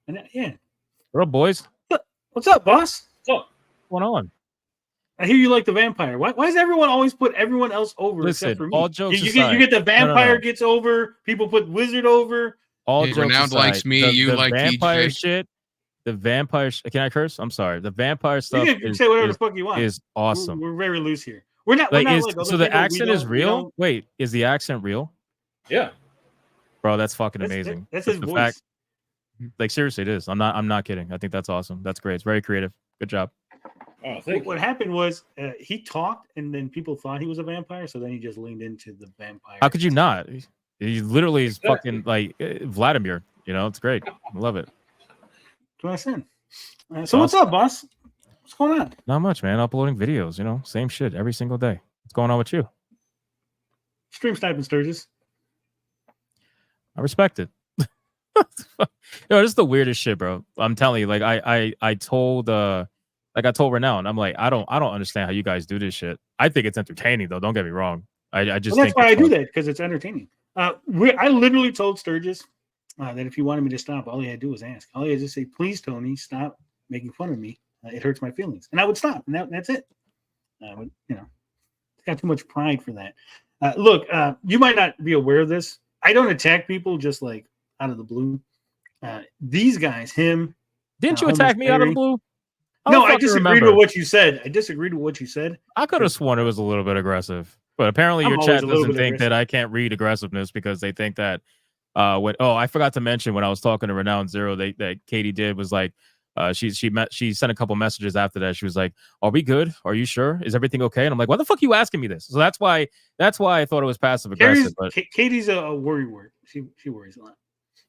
And yeah. What up, boys? What's up, boss? What's up? What's going on? I hear you like the vampire. Why does everyone always put everyone else over Listen, except for me? all jokes you aside, get the vampire no. gets over. People put wizard over. All Hey, jokes Renowned aside, likes me. You the like vampire TJ. shit. The vampire. Can I curse? I'm sorry. The vampire stuff. You can say whatever the fuck you want. Is awesome. We're very loose here. We're not like. like So other the people. accent is real. Wait, is the accent real? Yeah, bro, that's fucking amazing. That's his the voice. Fact, like seriously, it is. I'm not kidding. I think that's awesome. That's great. It's very creative. Good job. Oh, what happened was he talked, and then people thought he was a vampire, so then he just leaned into the vampire. How could you not? He literally is fucking like Vladimir. You know, it's great. I love it. That's what I said. So what's up, boss? What's going on? Not much, man. Uploading videos. You know, same shit every single day. What's going on with you? Stream sniping Sturgis. I respect it. Yo, this is the weirdest shit, bro. I'm telling you, like I told Renown, I'm like, I don't understand how you guys do this shit. I think it's entertaining though. Don't get me wrong. I just that's think why I do that, because it's entertaining. I literally told Sturgis that if he wanted me to stop, all he had to do was ask. All he had to say, please, Tony, stop making fun of me. It hurts my feelings. And I would stop. And that's it. It's got too much pride for that. Look, you might not be aware of this. I don't attack people just like out of the blue. These guys, him. Didn't you attack me out of the blue? No, I disagreed with what you said. I could have sworn it was a little bit aggressive. But apparently your chat doesn't think that I can't read aggressiveness because they think that I forgot to mention when I was talking to Renowned Zero that Katie did was like she sent a couple messages after that. She was like, "Are we good? Are you sure? Is everything okay?" And I'm like, "Why the fuck are you asking me this?" So that's why I thought it was passive aggressive. But Katie's a worry word. She worries a lot.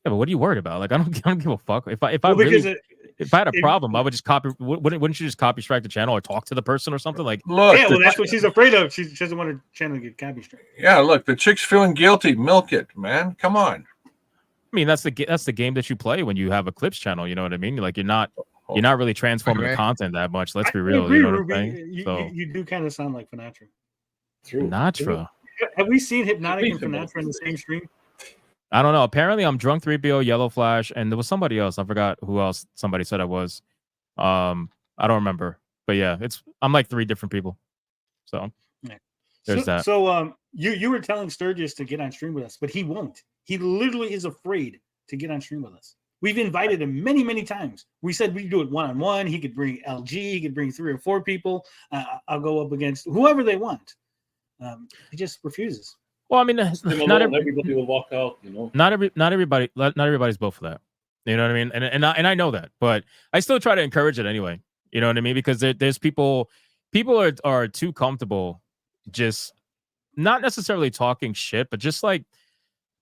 Yeah, but what are you worried about? Like I don't give a fuck. If I had a problem, I would just copy. Wouldn't you just copy strike the channel or talk to the person or something? Like, look, yeah, well, that's what she's afraid of. She doesn't want her channel to get copy strike. Yeah, look, the chick's feeling guilty. Milk it, man. Come on. I mean, that's the game that you play when you have a clips channel. You know what I mean? Like you're not really transforming the content that much. Let's be real. Agree, you know what Ruby. I'm saying? You do kind of sound like Finatra. Finatra. Have we seen Hypnotic and Finatra in the same stream? I don't know. Apparently, I'm Drunk 3BO, Yellow Flash, and there was somebody else. I forgot who else somebody said I was. I don't remember. But yeah, I'm like 3 different people. So there's that. So you were telling Sturgis to get on stream with us, but he won't. He literally is afraid to get on stream with us. We've invited him many, many times. We said we do it one-on-one. He could bring LG. He could bring 3 or 4 people. I'll go up against whoever they want. He just refuses. Well, I mean, not everybody will walk out. You know, not everybody's built for that. You know what I mean? And I know that, but I still try to encourage it anyway. You know what I mean? Because there's people are too comfortable just not necessarily talking shit, but just like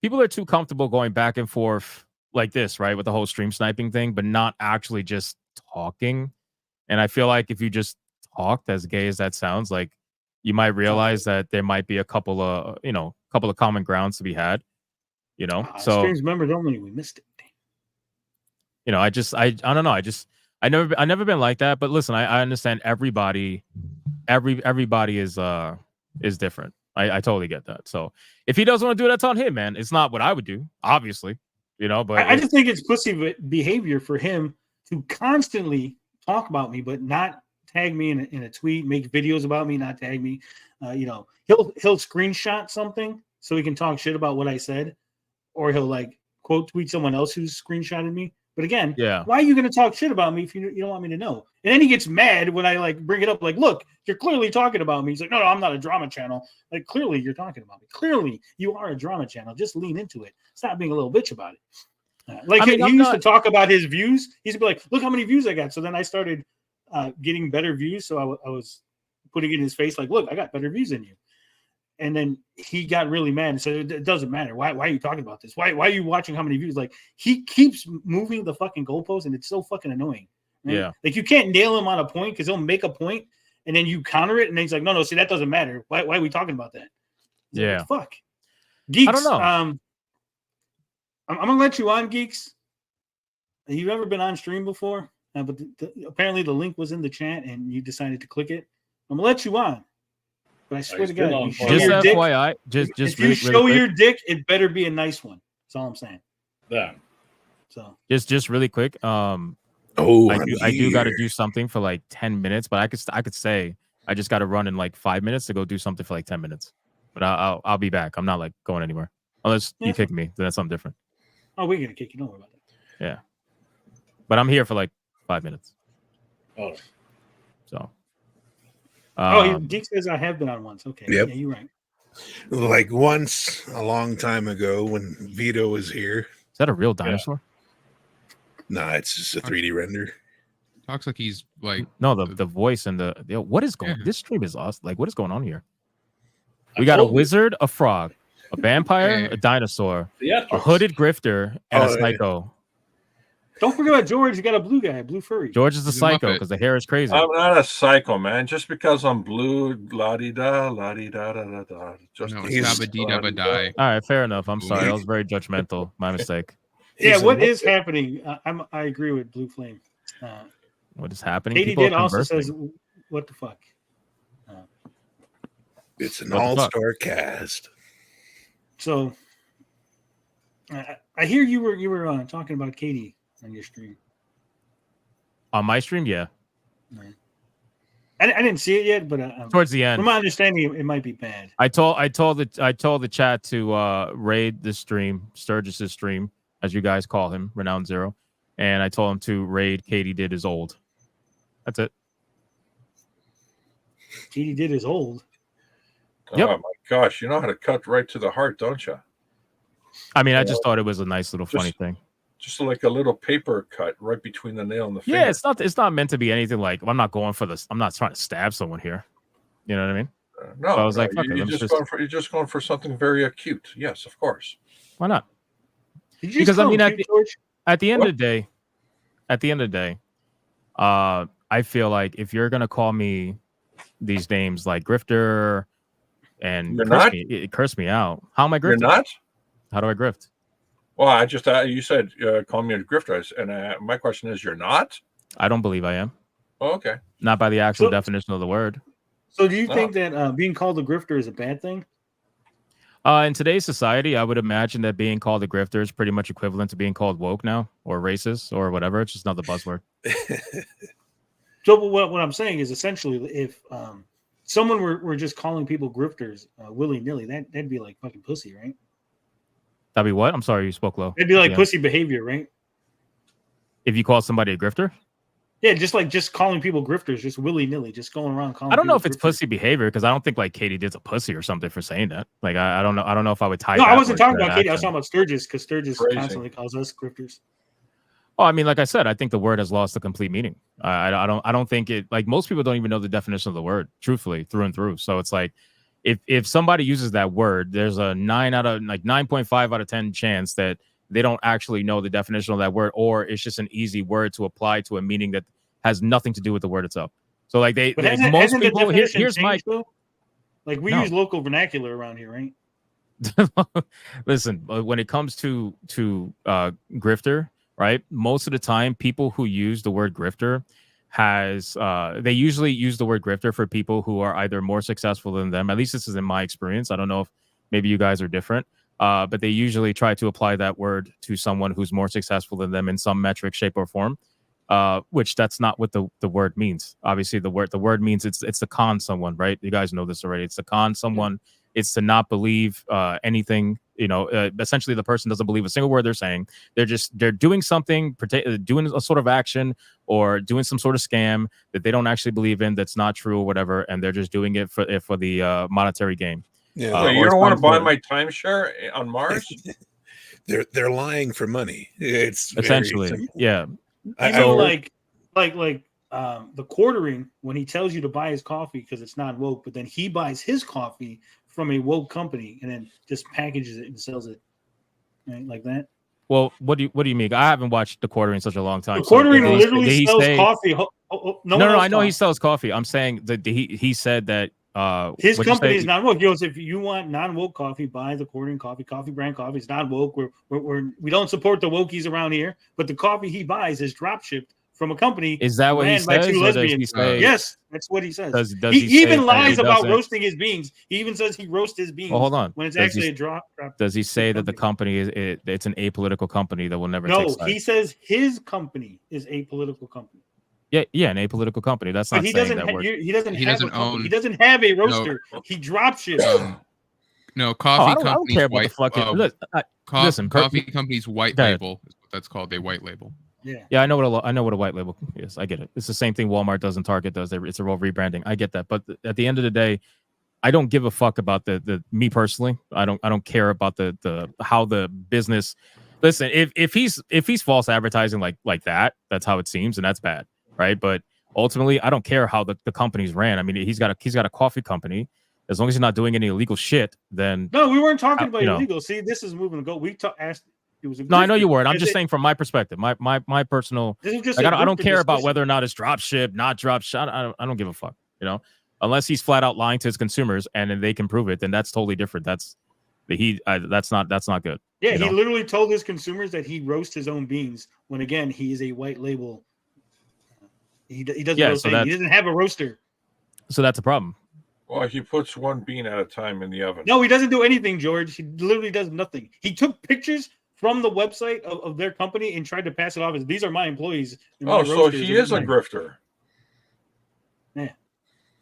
people are too comfortable going back and forth like this, right? With the whole stream sniping thing, but not actually just talking. And I feel like if you just talked, as gay as that sounds, like you might realize that there might be a couple of common grounds to be had, you know. So streams members only, we missed it. You know, I don't know. I never been like that. But listen, I understand everybody is different. I totally get that. So if he doesn't want to do it, that's on him, man. It's not what I would do, obviously, you know. But I just think it's pussy behavior for him to constantly talk about me, but not tag me in a tweet, make videos about me, not tag me. You know, he'll screenshot something so he can talk shit about what I said, or he'll like quote tweet someone else who's screenshotted me. But again, why are you going to talk shit about me if you don't want me to know? And then he gets mad when I like bring it up. Like, look, you're clearly talking about me. He's like, no, I'm not a drama channel. Like, clearly you're talking about me. Clearly you are a drama channel. Just lean into it. Stop being a little bitch about it. He used to talk about his views. He used to be like, look how many views I got. So then I started getting better views. So I was putting it in his face like, look, I got better views than you. And then he got really mad and said, it doesn't matter. Why are you talking about this? Why are you watching how many views? Like, he keeps moving the fucking goalpost, and it's so fucking annoying. Right? Yeah. Like, you can't nail him on a point because he'll make a point, and then you counter it, and then he's like, no, see, that doesn't matter. Why are we talking about that? Yeah. Like, fuck. Geeks. I don't know. I'm going to let you on, Geeks. You've ever been on stream before? But apparently the link was in the chat, and you decided to click it. I'm going to let you on. But I swear to God, just FYI, just if you show your dick, it better be a nice one. That's all I'm saying. Yeah. So just really quick. Oh, I do got to do something for like 10 minutes, but I could say I just got to run in like 5 minutes to go do something for like 10 minutes. But I'll be back. I'm not like going anywhere unless you kick me. Then that's something different. Oh, we're gonna kick you. Don't worry about that. Yeah, but I'm here for like 5 minutes. All right. So. Geeks says I have been on once. Okay. Yep. Yeah, you're right. Like once a long time ago when Vito was here. Is that a real dinosaur? Nah, it's just a 3D render. Talks like he's like no, the voice and the what is going? Yeah. This stream is awesome. Like, what is going on here? We got a wizard, a frog, a vampire, a dinosaur, a hooded grifter, and a psycho. Don't forget about George. You got a blue guy, a blue furry. George is the He's a psycho Muppet. because the hair is crazy. I'm not a psycho, man. Just because I'm blue, la di da, la di da da da da. Just no, he's- it's dabba dee dabba die. All right, fair enough. I'm sorry. That was very judgmental. My mistake. Yeah, He's a what is Muppet. happening? I agree with Blue Flame. What is happening? Katie People are did also conversing. says, "What the fuck?" It's an What the fuck? all-star cast. So, I hear you were talking about Katie on your stream. On my stream, yeah. I didn't see it yet, but Towards the end, from my understanding, it might be bad. I told the chat to raid the stream, Sturgis' stream, as you guys call him, Renowned Zero, and I told him to raid Katie did is old. That's it. Katie did is old. Yep. Oh my gosh, you know how to cut right to the heart, don't you? I mean, I just thought it was a nice little funny thing. Just like a little paper cut right between the nail and the finger. Yeah, it's not meant to be anything like I'm not going for this. I'm not trying to stab someone here. You know what I mean? No, So I was like, fuck it, you're let's just just- you're just going for something very acute. Yes, of course. Why not? Did you Because, just I call mean, him at cute, George? At the end What? of the day, I feel like if you're gonna call me these names like grifter and You're not? curse me out, how am I You're grifting? not? How do I grift? Well, I just you said call me a grifter, and my question is, you're not? I don't believe I am. Oh, okay. Not by the actual So- definition of the word. So, do you No. think that being called a grifter is a bad thing? In today's society, I would imagine that being called a grifter is pretty much equivalent to being called woke now, or racist, or whatever. It's just another buzzword. So, what I'm saying is essentially, if someone were just calling people grifters willy nilly, that'd be like fucking pussy, right? That'd be what? I'm sorry, you spoke low. It'd be like Yeah. pussy behavior, right? If you call somebody a grifter, Yeah, just calling people grifters, just willy nilly, just going around calling. I don't know if people it's grifters. pussy behavior because I don't think like Katie did's a pussy or something for saying that. Like I don't know. I don't know if I would tie. No, I that wasn't word to talking that about Katie. I was action. talking about Sturgis because Sturgis Phrasing. constantly calls us grifters. Oh, I mean, like I said, I think the word has lost the complete meaning. I don't think it. Like most people don't even know the definition of the word, truthfully, through and through. So it's like, if somebody uses that word, there's a 9.5 out of 10 chance that they don't actually know the definition of that word, or it's just an easy word to apply to a meaning that has nothing to do with the word itself. So like But most hasn't the people definition here's my changed, though? Like we No. use local vernacular around here, right? Listen, when it comes to grifter, right? Most of the time, people who use the word grifter they usually use the word grifter for people who are either more successful than them. At least this is in my experience. I don't know if maybe you guys are different, but they usually try to apply that word to someone who's more successful than them in some metric, shape, or form. Which that's not what the word means. Obviously, the word means it's to con someone, right? You guys know this already. It's to con someone. It's to not believe anything. You know, essentially, the person doesn't believe a single word they're saying. They're doing something, doing a sort of action or doing some sort of scam that they don't actually believe in. That's not true or whatever, and they're just doing it for the monetary gain. Yeah, So you or don't want to some buy sort- my timeshare on Mars? they're lying for money. It's very Essentially, simple. yeah. I- You I mean heard- like the quartering when he tells you to buy his coffee because it's not woke, but then he buys his coffee from a woke company and then just packages it and sells it, right? Like that. Well, what do you mean? I haven't watched the quartering in such a long time. The quartering did he- literally did he sells say- coffee. No, one No, else I know he talks. sells coffee. I'm saying that he said that His what'd you company say? is non woke. He goes, if you want non woke coffee, buy the quartering coffee brand coffee. It's non woke. We don't support the wokies around here, but the coffee he buys is drop shipped from a company. Is that what he ran by says? two Or does he lesbians. say? Yes, that's what he says. Does he he say even that lies he about doesn't- roasting his beans. He even says he roasts his beans. Well, hold on. When it's Does he- actually a drop. Does he say that the company is it's an apolitical company that will never take No, sides? he says his company is a political company. Yeah, an apolitical company. That's But not he saying doesn't. that word. He doesn't He have doesn't a company. own- He doesn't have a roaster. He drop ships. No, Oh, coffee I don't companies care about the white. fucking. Look, listen, Coffee companies white Go ahead. label is what that's called. They white label. Yeah, I know what a white label is. I get it. It's the same thing Walmart does and Target does. It's a real rebranding. I get that, but at the end of the day, I don't give a fuck about the me personally. I don't care about the how the business. Listen, if he's false advertising like that, that's how it seems, and that's bad, right? But ultimately, I don't care how the company's ran. I mean, he's got a coffee company. As long as he's not doing any illegal shit, then No, we weren't talking about you know. illegal. See, this is moving to go. We asked. It was a no, I know you weren't. I'm Is just it- saying from my perspective, my personal. This is just Like, a I don't grifter care about discussion. whether or not it's drop ship, not drop ship. I don't give a fuck. You know, unless he's flat out lying to his consumers and then they can prove it, then that's totally different. That's not good. Yeah, you he know? literally told his consumers that he roasts his own beans. When again, he is a white label. He doesn't Yeah, roast so anything. He doesn't have a roaster. So that's a problem. Well, he puts one bean at a time in the oven. No, he doesn't do anything, George. He literally does nothing. He took pictures from the website of their company and tried to pass it off as these are my employees. and my Oh, so roasters he and is a my-" grifter. Yeah.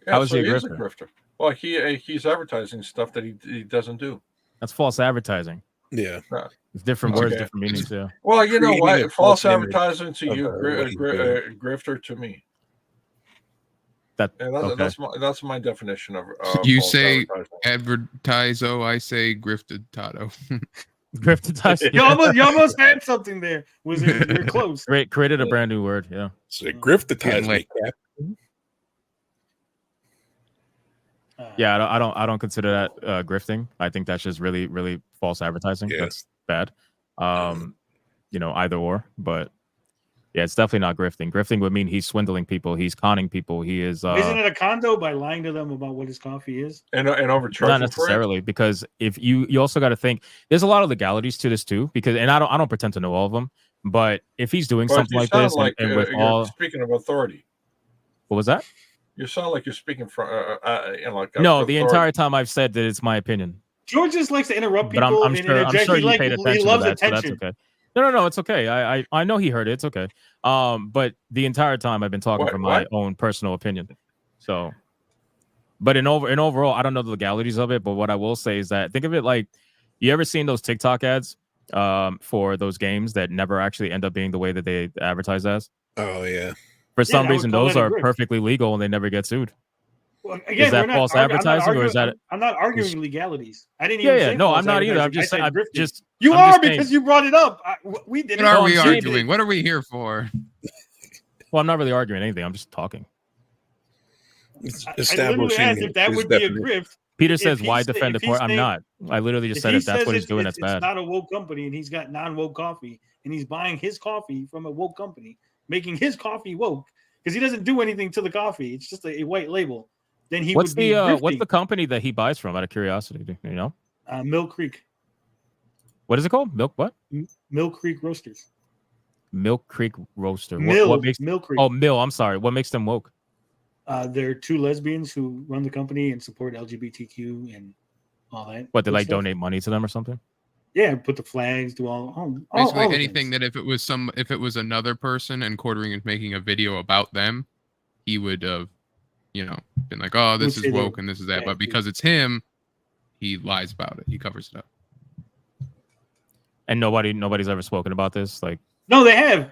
How is so he a is grifter? Well, he's advertising stuff that he doesn't do. That's false advertising. Yeah. It's different Okay. words, different meanings. Yeah. Well, you know Creating a what? False false image advertising to of, you, what he's doing. grifter to me. That And okay. that's my definition of You false say advertising. advertiso, I say grifted tato. Grifted. You almost had something there. Was it? You're close. Created a brand new word. Yeah. So griftatize like- me, Cap. Yeah, I don't consider that grifting. I think that's just really, really false advertising. Yeah. That's bad. You know, either or, but yeah, it's definitely not grifting. Grifting would mean he's swindling people, he's conning people, he is Isn't it a condo by lying to them about what his coffee is? And overcharging not for it? necessarily, because if you also got to think there's a lot of legalities to this too, because and I don't pretend to know all of them, but if he's doing But something you like sound this like, and with you're all speaking of authority. what was that? You sound like you're speaking from like No, the authority. entire time I've said that it's my opinion. George just likes to interrupt But people I'm and sure interject. you He paid attention he loves to that, so attention. that's okay. No, it's okay. I know he heard it. It's okay. But the entire time I've been talking from my own personal opinion. So, but in overall, I don't know the legalities of it. But what I will say is that think of it like, you ever seen those TikTok ads for those games that never actually end up being the way that they advertise as? Oh yeah. For some I would reason, call those that a are grift. perfectly legal and they never get sued. Well, Is that we're not false I'm not advertising, or is arguing- that? I'm not arguing legalities. I didn't even Yeah. say No, false I'm not either. I'm advertising. I just said saying. I'm grifting. just. You I'm are just because saying- you brought it up. We didn't. What are No, we I'm saying arguing? What are we here for? Well, I'm not really arguing anything. I'm just talking. It's I literally establishing asked if that his would be a definition. grift. Peter If says, he's "Why saying- defend the if he's court?" I'm saying- not. I literally just If said he if that's says what he's doing, that's it's bad. not a woke company, and he's got non-woke coffee, and he's buying his coffee from a woke company, making his coffee woke because he doesn't do anything to the coffee. It's just a white label. Then he What's would be what's the grifting. company that he buys from? Out of curiosity, do you know? Mill Creek, What is it called? Milk what? Mill Creek Roasters. Milk Creek Roaster. Mill, What makes? Mill Creek. Oh, Mill. I'm sorry. What makes them woke? They're two lesbians who run the company and support LGBTQ and all that. What, they good like stuff. donate money to them or something? Yeah, put the flags, do all Basically the anything things. that if it was another person and Quartering is making a video about them, he would have, been like, oh, this Would say is that- woke and this is that. yeah, But because it's him, he lies about it. He covers it up. And nobody's ever spoken about this. Like, No, they have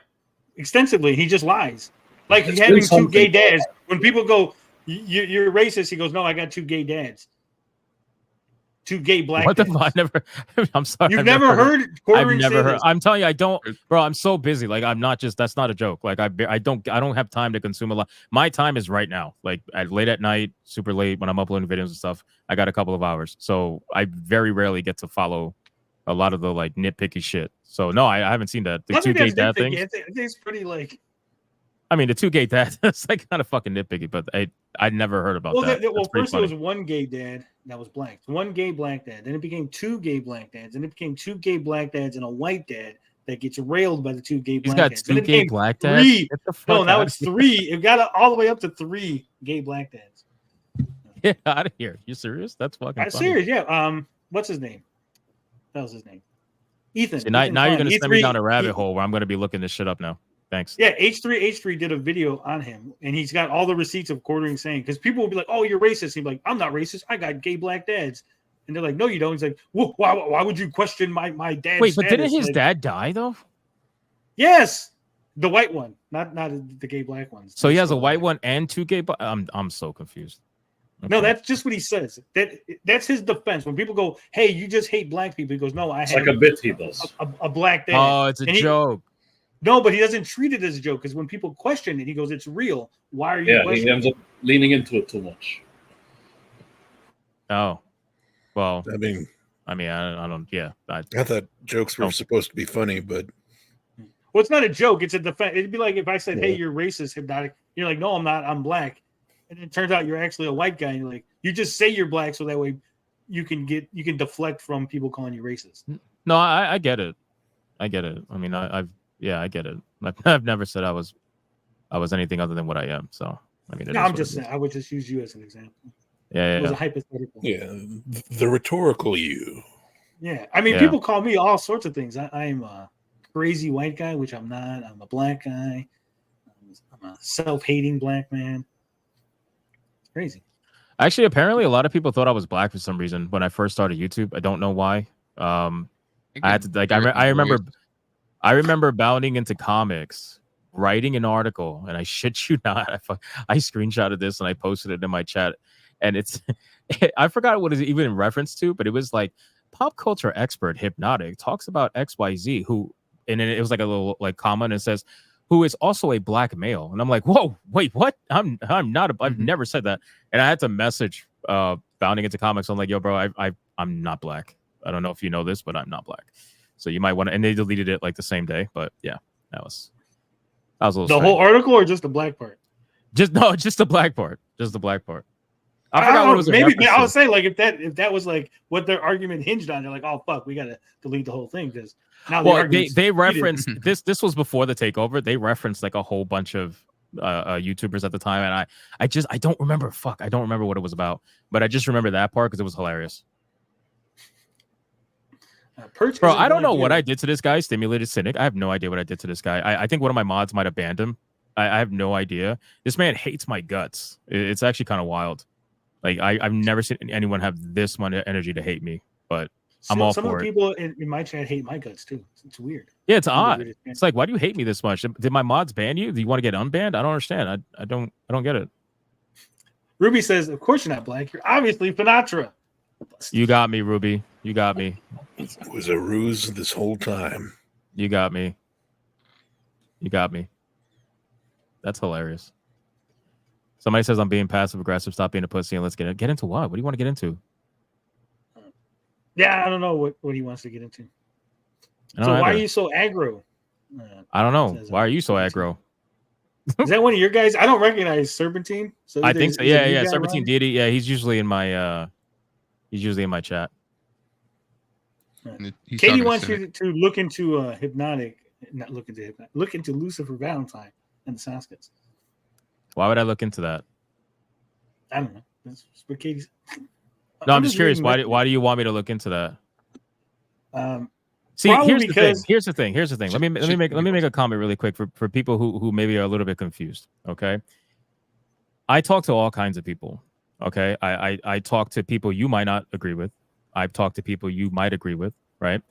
extensively. He just lies. Like It's having been two gay something. dads. When people go, you're racist, he goes, no, I got two gay dads. Two gay black what the dads. fuck? I never. I'm sorry. You've I've never heard I've Quartering never say heard. this. I'm telling you, I don't, bro. I'm so busy. Like, I'm not just. That's not a joke. Like, I don't have time to consume a lot. My time is right now. Like, late at night, super late when I'm uploading videos and stuff. I got a couple of hours, so I very rarely get to follow a lot of the like nitpicky shit. So no, I haven't seen that. The I two think gay that's dad nitpicky. things. I think it's pretty like. I mean, the two gay dad. That's like kind of fucking nitpicky, but I never heard about that. Well, That's pretty first funny. it was one gay dad that was black, one gay black dad. Then it became two gay black dads. Then it became two gay black dads and a white dad. that gets railed by the two gay He's black got dads. two Then it gay became black dads. three. Get the fuck No, now out it's 3. It got all the way up to 3 gay black dads. Get out of here. You serious? That's fucking I'm funny. serious, yeah. What's his name? That was his name. Ethan. See, now Ethan you're Klein. gonna send me down a rabbit he- hole where I'm gonna be looking this shit up now. Thanks. Yeah, H3 did a video on him, and he's got all the receipts of quartering saying, because people will be like, "Oh, you're racist." He'd be like, "I'm not racist. I got gay black dads," and they're like, "No, you don't." He's like, "Why would you question my dad's Wait, but didn't status?" his Like, dad die though? Yes, the white one, not the gay black ones. So he has a white one and 2 gay. I'm so confused. No, Okay. that's just what he says. That's his defense. When people go, "Hey, you just hate black people," he goes, "No, I It's have like a bit he does. a black dad." Oh, it's a And he- joke. No, but he doesn't treat it as a joke because when people question it, he goes, "It's real. Why are you Yeah, he questioning?" ends up leaning into it too much. Oh, well, I mean, I don't. Yeah, I thought jokes were Oh. supposed to be funny, but Well, it's not a joke. It's a defense. It'd be like if I said, "Hey, Yeah. you're racist, hypnotic." You're like, "No, I'm not. I'm black." And it turns out you're actually a white guy. And you're like, you just say you're black so that way you can deflect from people calling you racist. no, I get it. I get it. I mean, I get it. I've never said I was anything other than what I am. So I mean, it No, is I'm what just it saying. is. I would just use you as an example. Yeah, It was yeah. a hypothetical. yeah, the rhetorical you. Yeah, I mean, Yeah. people call me all sorts of things. I am a crazy white guy, which I'm not. I'm a black guy. I'm a self-hating black man. It's crazy. Actually, apparently, a lot of people thought I was black for some reason when I first started YouTube. I don't know why. I had to like. I remember bounding into comics, writing an article, and I shit you not, I screenshotted this and I posted it in my chat, and it's I forgot what it's even in reference to, but it was like pop culture expert Hypnotic talks about XYZ who, and then it was like a little like comma and it says who is also a black male, and I'm like, whoa, wait, what? I'm not. I've never said that, and I had to message bounding into comics. I'm like, yo, bro, I'm not black. I don't know if you know this, but I'm not black. So you might want to, and they deleted it like the same day. But yeah, that was a little. The strange. whole article or just the black part? Just the black part. Just the black part. I I forgot don't what it know, was. in maybe reference I to. would say like if that was like what their argument hinged on, they're like, "Oh fuck, we gotta delete the whole thing," because now Well, the they referenced this. This was before the takeover. They referenced like a whole bunch of YouTubers at the time, and I don't remember. Fuck, I don't remember what it was about, but I just remember that part because it was hilarious. Bro, I don't know what I did to this guy, Stimulated Cynic. I have no idea what I did to this guy. I think one of my mods might have banned him. I have no idea. This man hates my guts. It's actually kind of wild. Like I've never seen anyone have this much energy to hate me, but I'm all some for of the it. people in my chat hate my guts too. It's weird. Yeah, it's One of the odd. weirdest things. It's like, why do you hate me this much? Did my mods ban you? Do you want to get unbanned? I don't understand. I don't get it. Ruby says, "Of course you're not black. You're obviously Sinatra." You got me, Ruby. You got me. It was a ruse this whole time. You got me. You got me. That's hilarious. Somebody says I'm being passive aggressive. Stop being a pussy and let's get into what? What do you want to get into? Yeah, I don't know what he wants to get into. I So don't why are either. you so aggro? I don't know. Says, Why are you so aggro? Is that one of your guys? I don't recognize Serpentine. So I either think so. is a Yeah, new yeah. guy Serpentine around? Deity. Yeah, he's usually in my chat. Katie wants you to look into Hypnotic, not look into Hypnotic, look into Lucifer Valentine and the Saskats. Why would I look into that? I don't know. That's what Katie's. No, I'm just curious. reading Why do you want me to look into that? See, Probably here's because- the thing. Let me make a comment really quick for people who maybe are a little bit confused. Okay. I talk to all kinds of people. Okay. I talk to people you might not agree with. I've talked to people you might agree with, right?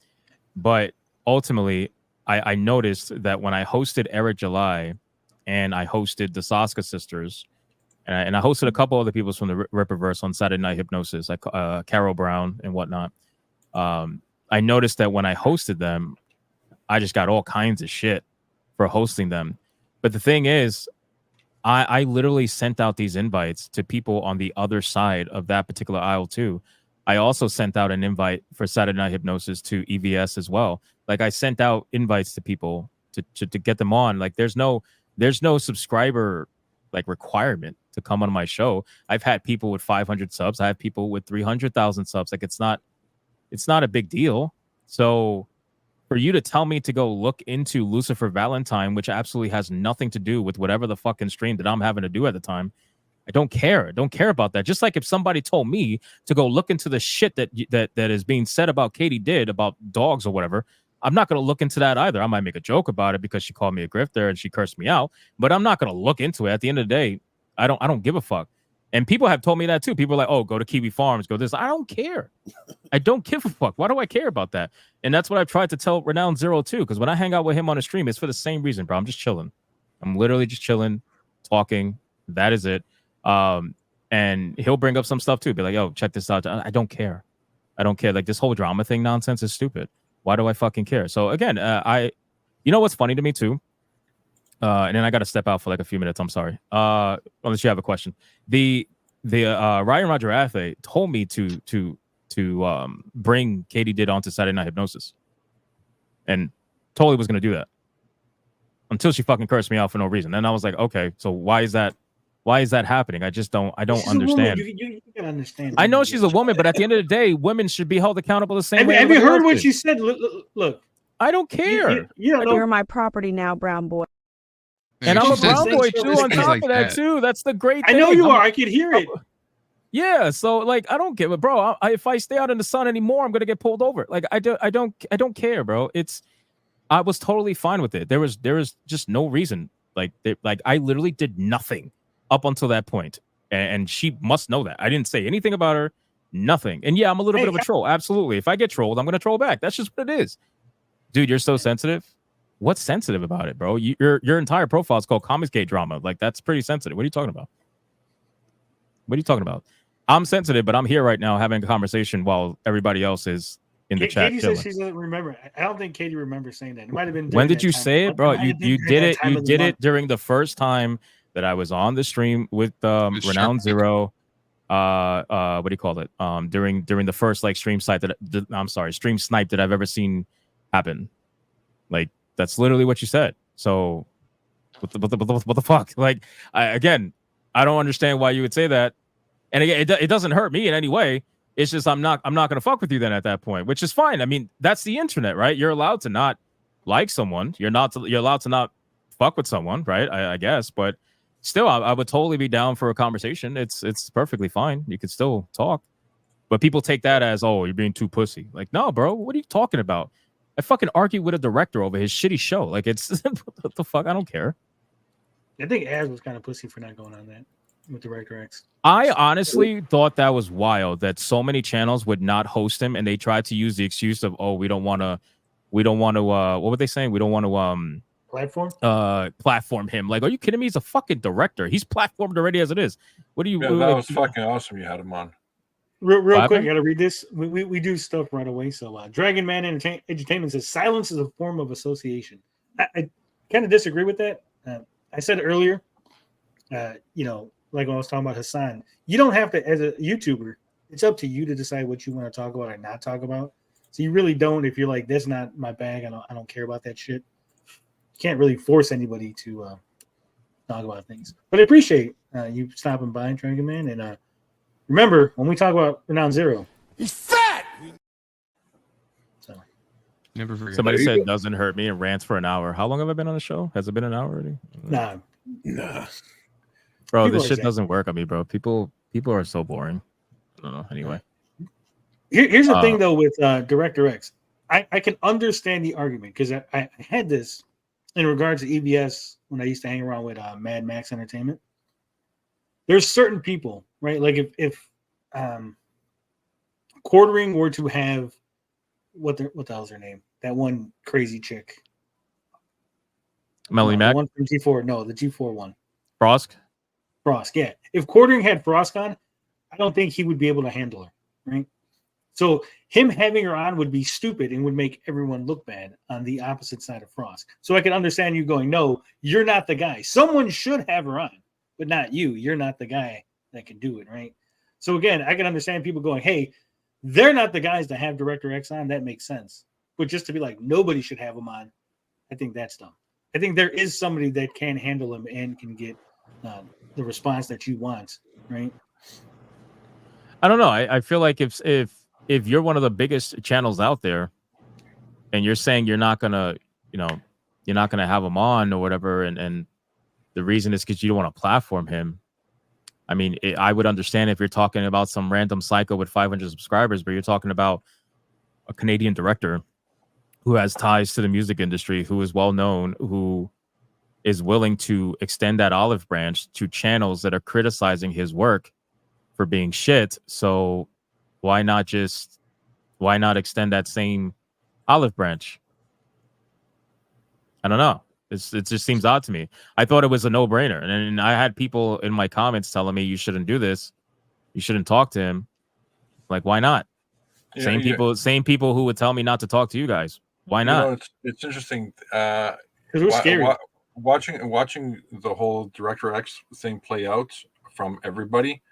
But ultimately, I noticed that when I hosted Eric July and I hosted the Saska sisters, and I hosted a couple other people from the Rippaverse on Saturday Night Hypnosis, like Carol Brown and whatnot. I noticed that when I hosted them, I just got all kinds of shit for hosting them. But the thing is, I literally sent out these invites to people on the other side of that particular aisle too. I also sent out an invite for Saturday Night Hypnosis to EVS as well. Like I sent out invites to people to get them on. Like there's no subscriber like requirement to come on my show. I've had people with 500 subs. I have people with 300,000 subs. Like it's not a big deal. So for you to tell me to go look into Lucifer Valentine, which absolutely has nothing to do with whatever the fucking stream that I'm having to do at the time. I don't care. I don't care about that. Just like if somebody told me to go look into the shit that is being said about Katie did about dogs or whatever, I'm not going to look into that either. I might make a joke about it because she called me a grifter and she cursed me out, but I'm not going to look into it. At the end of the day, I don't give a fuck. And people have told me that too. People are like, oh, go to Kiwi Farms, go this. I don't care. I don't give a fuck. Why do I care about that? And that's what I've tried to tell Renown Zero too. Because when I hang out with him on a stream, it's for the same reason, bro. I'm just chilling. I'm literally just chilling, talking. That is it. And he'll bring up some stuff too. Be like, yo, check this out. I don't care. I don't care. Like this whole drama thing nonsense is stupid. Why do I fucking care? So again, you know what's funny to me too? And then I got to step out for like a few minutes. I'm sorry. Unless you have a question. The Ryan Roger Athe told me to bring Katie Did onto Saturday Night Hypnosis, and totally was going to do that until she fucking cursed me out for no reason. And I was like, okay, so why is that happening? I don't understand. You can understand. I know she's a woman, but at the end of the day, women should be held accountable the same way. Have you heard what she said? Look, I don't care. You're my property now, brown boy. And I'm a brown boy too. On top like of that too, that's the great thing. I know you are. I could hear it. Yeah, so like I don't give a bro. If I stay out in the sun anymore, I'm gonna get pulled over. Like I don't care, bro. I was totally fine with it. There was just no reason. Like I literally did nothing up until that point, and she must know that. I didn't say anything about her, nothing. And yeah, I'm a little bit of a troll. Absolutely. If I get trolled, I'm gonna troll back. That's just what it is. Dude, you're so sensitive. What's sensitive about it, bro? Your entire profile is called Comicsgate Drama. Like that's pretty sensitive. What are you talking about? What are you talking about? I'm sensitive, but I'm here right now having a conversation while everybody else is in the chat. Katie says she doesn't remember. I don't think Katie remembers saying that. It might have been. When did you say it, bro? You did it. You did it during the first time that I was on the stream with Renown Zero. What do you call it? During the first like stream snipe that I've ever seen happen. Like that's literally what you said. So what the fuck? Like I don't understand why you would say that. And again, it doesn't hurt me in any way. It's just I'm not gonna fuck with you then at that point, which is fine. I mean, that's the internet, right? You're allowed to not like someone. You're allowed to not fuck with someone, right? I guess, but still, I would totally be down for a conversation. It's perfectly fine. You could still talk, but people take that as, oh, you're being too pussy. Like, no, bro, what are you talking about? I fucking argued with a director over his shitty show. Like, it's what the fuck? I don't care. I think Az was kind of pussy for not going on that with Director X. I honestly thought that was wild that so many channels would not host him, and they tried to use the excuse of, oh, we don't want to what were they saying? We don't want to platform him. Like, are you kidding me? He's a fucking director. He's platformed already as it is. What do you? Yeah, that was fucking awesome. You had him on. Real quick, I gotta read this. We do stuff right away. So, Dragon Man Entertainment says silence is a form of association. I kind of disagree with that. I said earlier, like when I was talking about Hassan, you don't have to, as a YouTuber, it's up to you to decide what you want to talk about or not talk about. So you really don't, if you're like, that's not my bag, I don't care about that shit. You can't really force anybody to talk about things. But I appreciate you stopping by, Dragon Man. And remember, when we talk about Renown Zero, he's fat! So never forget. Somebody said it doesn't hurt me and rants for an hour. How long have I been on the show? Has it been an hour already? Nah. Bro, People this shit doesn't work on me, bro. People are so boring. I don't know. Anyway. Here's the thing, though, with Director X. I can understand the argument because I had this in regards to EBS when I used to hang around with Mad Max Entertainment. There's certain people, right? Like if Quartering were to have what the hell's her name? That one crazy chick. Melanie Mac? The one from G4. No, the G4 one. Frost, yeah. If Quartering had Frost on, I don't think he would be able to handle her, right? So him having her on would be stupid and would make everyone look bad on the opposite side of Frost. So I can understand you going, no, you're not the guy. Someone should have her on, but not you. You're not the guy that can do it, right? So again, I can understand people going, hey, they're not the guys to have Director X on. That makes sense. But just to be like, nobody should have him on, I think that's dumb. I think there is somebody that can handle him and can get the response that you want, right? I don't know. I feel like if you're one of the biggest channels out there, and you're saying you're not gonna, you're not gonna have him on or whatever, and the reason is because you don't want to platform him. I mean, I would understand if you're talking about some random psycho with 500 subscribers, but you're talking about a Canadian director who has ties to the music industry, who is well known, who is willing to extend that olive branch to channels that are criticizing his work for being shit. So why not extend that same olive branch? I don't know. It just seems odd to me. I thought it was a no-brainer. And I had people in my comments telling me you shouldn't do this. You shouldn't talk to him. Like, why not? Yeah, Same people who would tell me not to talk to you guys. Why not? It's interesting. Because we're scary. Watching the whole Director X thing play out from everybody.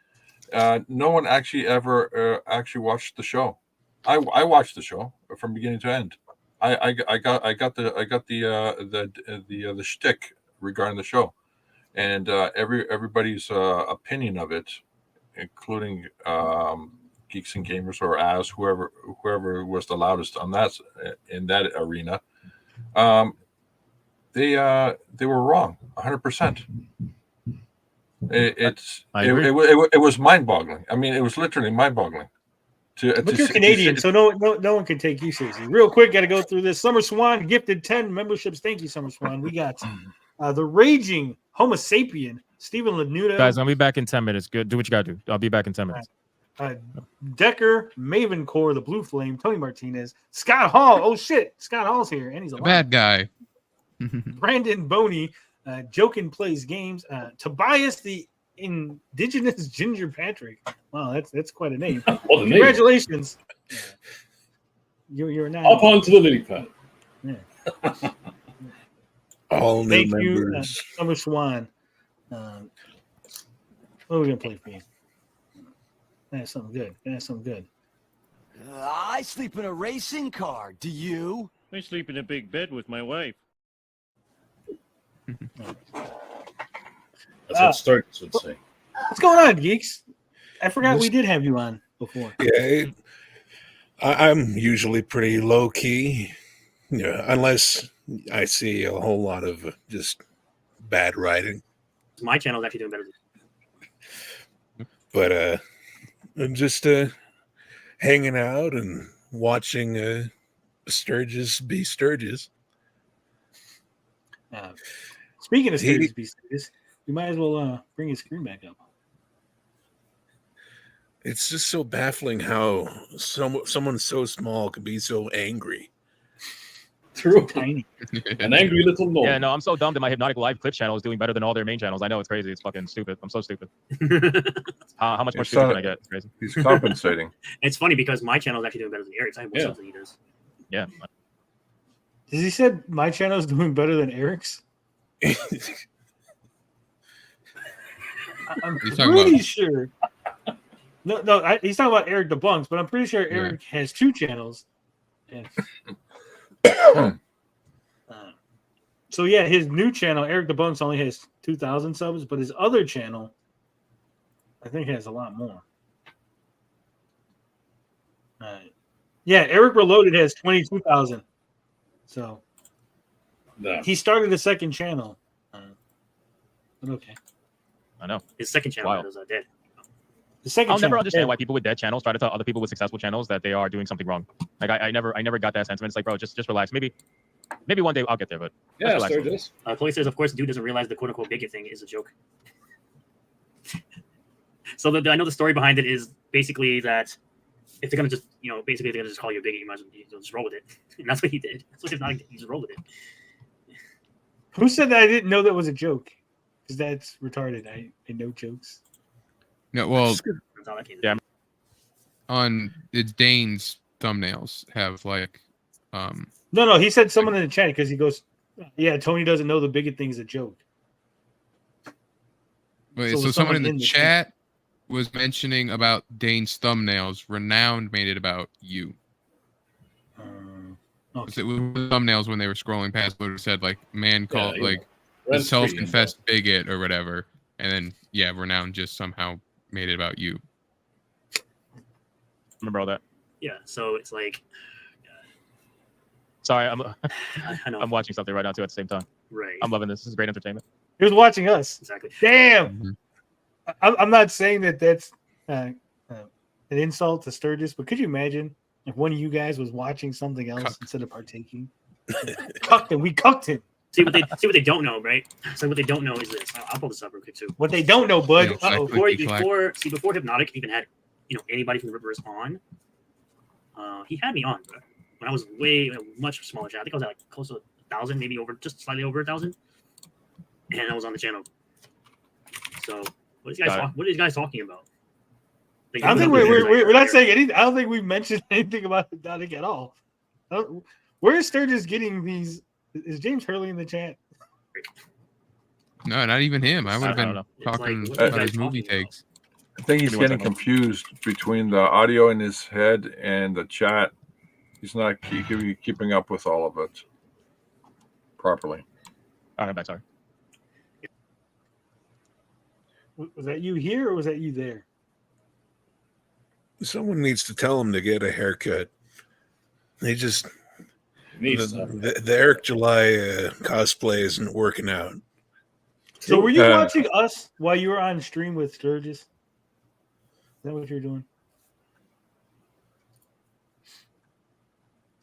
No one actually ever actually watched the show. I watched the show from beginning to end. I got the shtick regarding the show, and everybody's opinion of it, including Geeks and Gamers or As whoever was the loudest on that in that arena. They were wrong 100%. It was mind-boggling. I mean, it was literally mind-boggling. But you're Canadian, so no one can take you seriously. Real quick, got to go through this. Summer Swan gifted 10 memberships. Thank you, Summer Swan. We got the Raging Homo Sapien, Stephen Lanuto. Guys, I'll be back in 10 minutes. Good. Do what you got to do. I'll be back in 10 minutes. Decker, Maven Core, the Blue Flame, Tony Martinez, Scott Hall. Oh, shit. Scott Hall's here, and he's a bad guy. Brandon Boney, Jokin Plays Games, Tobias, the Indigenous Ginger Patrick. Wow, that's quite a name. Congratulations. You're now up onto the lily pad. Yeah. All new Thank members. you, Summer Swan. What are we gonna play for you? That's something good. I sleep in a racing car. Do you? I sleep in a big bed with my wife. That's what Sturgis would say. What's going on, Geeks? I forgot we did have you on before. Yeah, I'm usually pretty low key, unless I see a whole lot of just bad writing. My channel is actually doing better. But I'm just hanging out and watching Sturgis be Sturgis. Speaking of Sturgis be Sturgis, you might as well bring his screen back up. It's just so baffling how someone so small can be so angry. True. Tiny. An angry little gnome. Yeah, no, I'm so dumb that my Hypnotic Live Clip channel is doing better than all their main channels. I know it's crazy. It's fucking stupid. I'm so stupid. How much more stupid can I get? It's crazy. He's compensating. It's funny because my channel is actually doing better than Eric's. I have more subs than he does. Yeah. Does he said my channel is doing better than Eric's? I'm pretty sure. No, he's talking about Eric Debunks, but I'm pretty sure Eric has two channels. And, so yeah, his new channel, Eric Debunks, only has 2,000 subs, but his other channel, I think, has a lot more. Yeah, Eric Reloaded has 22,000. So he started a second channel. But okay. I know. His second channel is dead. The second I'll never understand why people with dead channels try to tell other people with successful channels that they are doing something wrong. Like I never got that sentiment. It's like, bro, just relax. Maybe one day I'll get there, but yeah, Sturgis. Police says, of course, dude doesn't realize the quote unquote bigot thing is a joke. So I know the story behind it is basically that if they're gonna just, basically they're gonna just call you a bigot, you might as well just roll with it. And that's what he did. That's what he just rolled with it. Who said that I didn't know that was a joke? Because that's retarded. I know jokes. Yeah, well, yeah. On Dane's thumbnails have like, No, he said someone in the chat because he goes, yeah, Tony doesn't know the bigot thing is a joke. Wait, so someone in the chat was mentioning about Dane's thumbnails. Renowned made it about you. Okay. It was thumbnails when they were scrolling past, but it said like man called a self-confessed bigot or whatever, and then Renowned just somehow made it about you. Remember all that? Yeah, so it's like Sorry, I know. I'm watching something right now too at the same time. Right. I'm loving this. This is great entertainment. He was watching us. Exactly. Damn. I'm not saying that that's an insult to Sturgis, but could you imagine if one of you guys was watching something else instead of partaking? Cucked him. We cucked him. See what they don't know, right? So what they don't know is this. I'll pull this up real quick too. What they don't know, bud. Before Hypnotic even had anybody from the Rippaverse on, he had me on, bro. When I was much smaller channel. I think I was at like close to 1,000, maybe just slightly over 1,000, and I was on the channel. So what are these guys talking about? I don't think we're not saying anything. I don't think we mentioned anything about Hypnotic at all. Where is Sturgis getting these? Is James Hurley in the chat? No, not even him. I would have been talking about his movie takes. I think he's getting confused between the audio in his head and the chat. He's not keeping up with all of it properly. All right, I'm back. Sorry. Was that you here or was that you there? Someone needs to tell him to get a haircut. They just the Eric July cosplay isn't working out. So were you watching us while you were on stream with Sturgis? Is that what you're doing?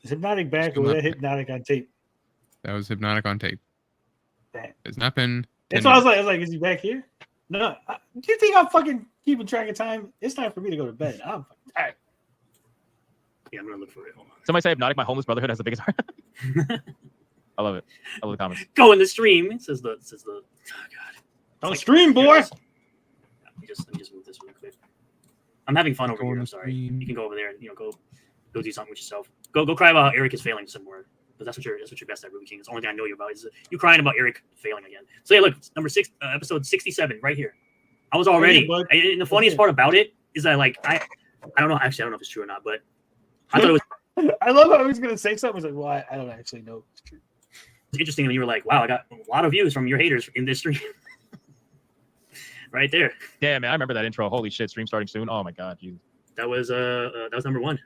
Is Hypnotic back or was that Hypnotic on tape? That was Hypnotic on tape. Damn. It's not been. That's why I was like, is he back here? No. Do you think I'm fucking keeping track of time? It's time for me to go to bed. I'm fucking tired. Yeah, I'm gonna look for it. Hold on. Somebody say Hypnotic, my homeless brotherhood has the biggest heart. I love it. I love the comments. Go in the stream. Says the. Oh god. Don't stream, boy. Let me just move this real quick. I'm having fun over here. I'm sorry. You can go over there and go do something with yourself. Go cry about how Eric is failing somewhere. But that's what you're best at, Ruby King. It's the only thing I know you about is you crying about Eric failing again. So yeah, look, number 6, episode 67, right here. I was already. And the funniest part about it is that I don't know. Actually, I don't know if it's true or not, but I thought it was. I love how he was gonna say something. I was like, well, I don't actually know if it's true. It's interesting when you were like, wow, I got a lot of views from your haters in this stream. Right there. Yeah, man, I remember that intro. Holy shit, stream starting soon. Oh my god, That was number 1.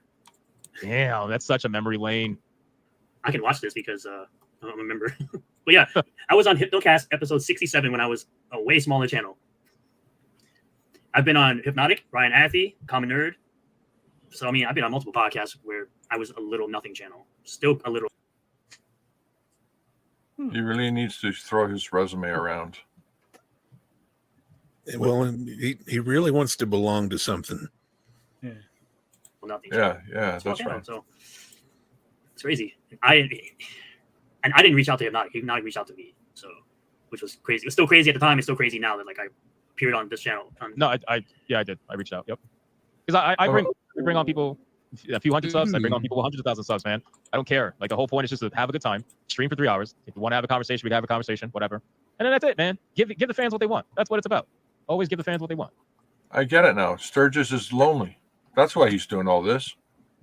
Damn, that's such a memory lane. I can watch this because I don't remember. But yeah, I was on Hypnocast episode 67 when I was a way smaller channel. I've been on Hypnotic, Ryan Athy, Common Nerd. So I mean, I've been on multiple podcasts where I was a little nothing channel, still a little. He really needs to throw his resume around. Well, he really wants to belong to something. Yeah. Well, nothing. Yeah, that's right. So it's crazy. I didn't reach out to Hypnotic. Hypnotic reached out to me. So, which was crazy. It was still crazy at the time. It's still crazy now that I appeared on this channel. No, I did. I reached out. Yep. Because I bring on people a few hundred subs. I bring on people with hundreds of thousands of subs, man. I don't care. The whole point is just to have a good time, stream for 3 hours. If you want to have a conversation, we can have a conversation, whatever. And then that's it, man. Give the fans what they want. That's what it's about. Always give the fans what they want. I get it now. Sturgis is lonely. That's why he's doing all this.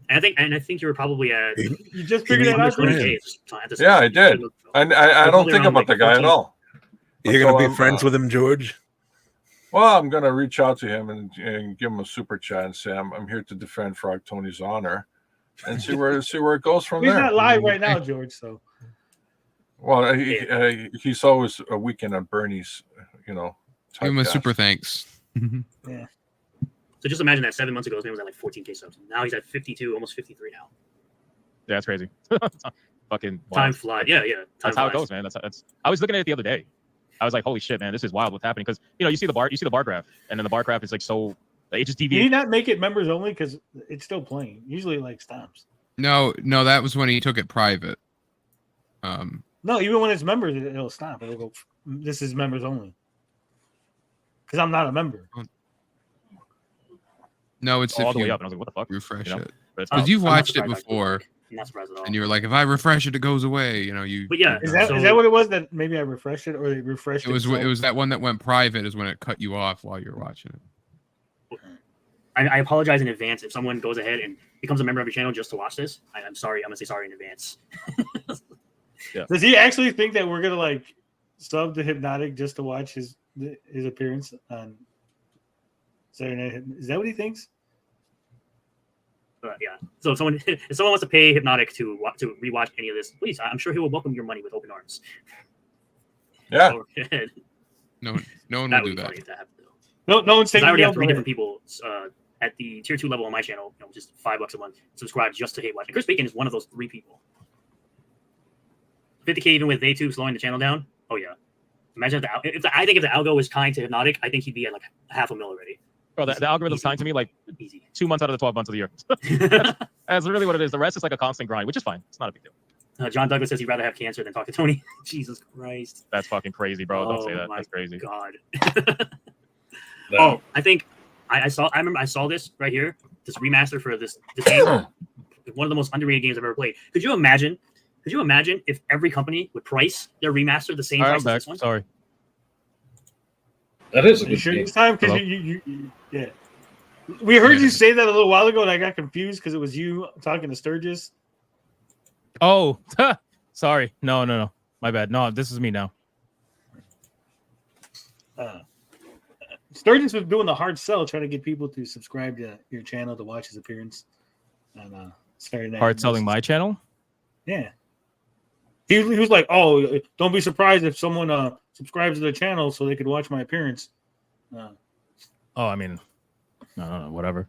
And I think you were probably at. You just figured that out. Yeah, I did. I don't think about the guy at all. You're going to be friends with him, George? Well, I'm going to reach out to him and give him a super chat and say I'm here to defend Frog Tony's honor, and see where it goes from there. He's not live right now, George. So. Well, he's always a weekend on Bernie's, Give him a super thanks. Yeah. So just imagine that 7 months ago, his man was at 14K subs. Now he's at 52, almost 53 now. Yeah, that's crazy. Fucking wild. Time flies. Yeah. That's how it goes, man. That's. I was looking at it the other day. I was like, holy shit, man, this is wild. What's happening? Because you see the bar graph, and then the bar graph is so it just deviates. Did he not make it members only? Because it's still playing. Usually it stops. No, that was when he took it private. No, even when it's members, it'll stop. It'll go. This is members only. Because I'm not a member. No, it's all the way up, and I was like, what the fuck? Refresh it. Because you've watched it before. I'm not surprised at all. And you were like, if I refresh it, it goes away. You. But yeah, is that what it was? That maybe I refreshed it, or they refreshed it. It was that one that went private is when it cut you off while you were watching it. I apologize in advance if someone goes ahead and becomes a member of your channel just to watch this. I'm sorry. I'm gonna say sorry in advance. Yeah. Does he actually think that we're gonna sub to Hypnotic just to watch his appearance on Saturday Night? Is that what he thinks? Yeah. So if someone wants to pay Hypnotic to rewatch any of this, please, I'm sure he will welcome your money with open arms. Yeah. No one That will would do be that. funny to have though. No one's I taking already have me 3 up on different people at the tier 2 level on my channel, just $5 a month, subscribe just to hate watch. And Chris Bacon is one of those 3 people. 50K even with day 2 slowing the channel down. Oh yeah. Imagine if the algo was kind to Hypnotic, I think he'd be at like $500,000 already. Bro, the algorithm's kind to me like easy. 2 months out of the 12 months of the year. That's really what it is. The rest is like a constant grind, which is fine. It's not a big deal. John Douglas says he'd rather have cancer than talk to Tony. Jesus Christ. That's fucking crazy, bro. Don't say that. My That's crazy. God. No. I think I remember I saw this right here, this remaster for this game. One of the most underrated games I've ever played. Could you imagine if every company would price their remaster the same price as this one? Sorry. That is a You good sure game. this time? Because yeah. We heard you say that a little while ago, and I got confused because it was you talking to Sturgis. Oh, sorry. No. My bad. No, this is me now. Sturgis was doing the hard sell, trying to get people to subscribe to your channel to watch his appearance. And Saturday night. Hard selling my channel? Yeah. He was like, "Oh, don't be surprised if someone subscribes to the channel so they could watch my appearance." Oh, I mean, no, whatever.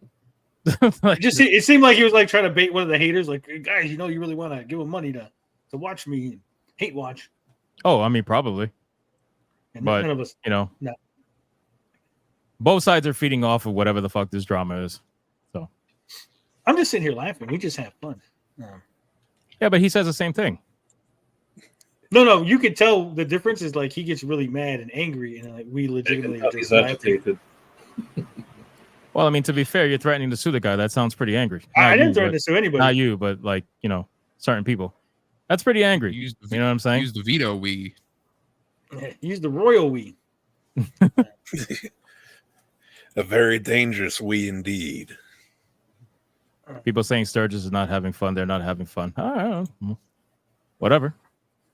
It seemed like he was like trying to bait one of the haters, like, "Guys, you really want to give him money to watch me hate watch." Oh, I mean, probably. And But none of us, no. No. Both sides are feeding off of whatever the fuck this drama is. So I'm just sitting here laughing. We just have fun. yeah, but he says the same thing. No, you could tell the difference is like he gets really mad and angry, and like we legitimately He's just laugh. agitated. Well, I mean, to be fair, you're threatening to sue the guy. That sounds pretty angry. I Not didn't you, threaten but- to sue anybody. Not you, but like, certain people. That's pretty angry. You know what I'm saying? Use the veto we. Use the royal we. A very dangerous we indeed. People saying Sturgis is not having fun. They're not having fun. I don't know. Whatever.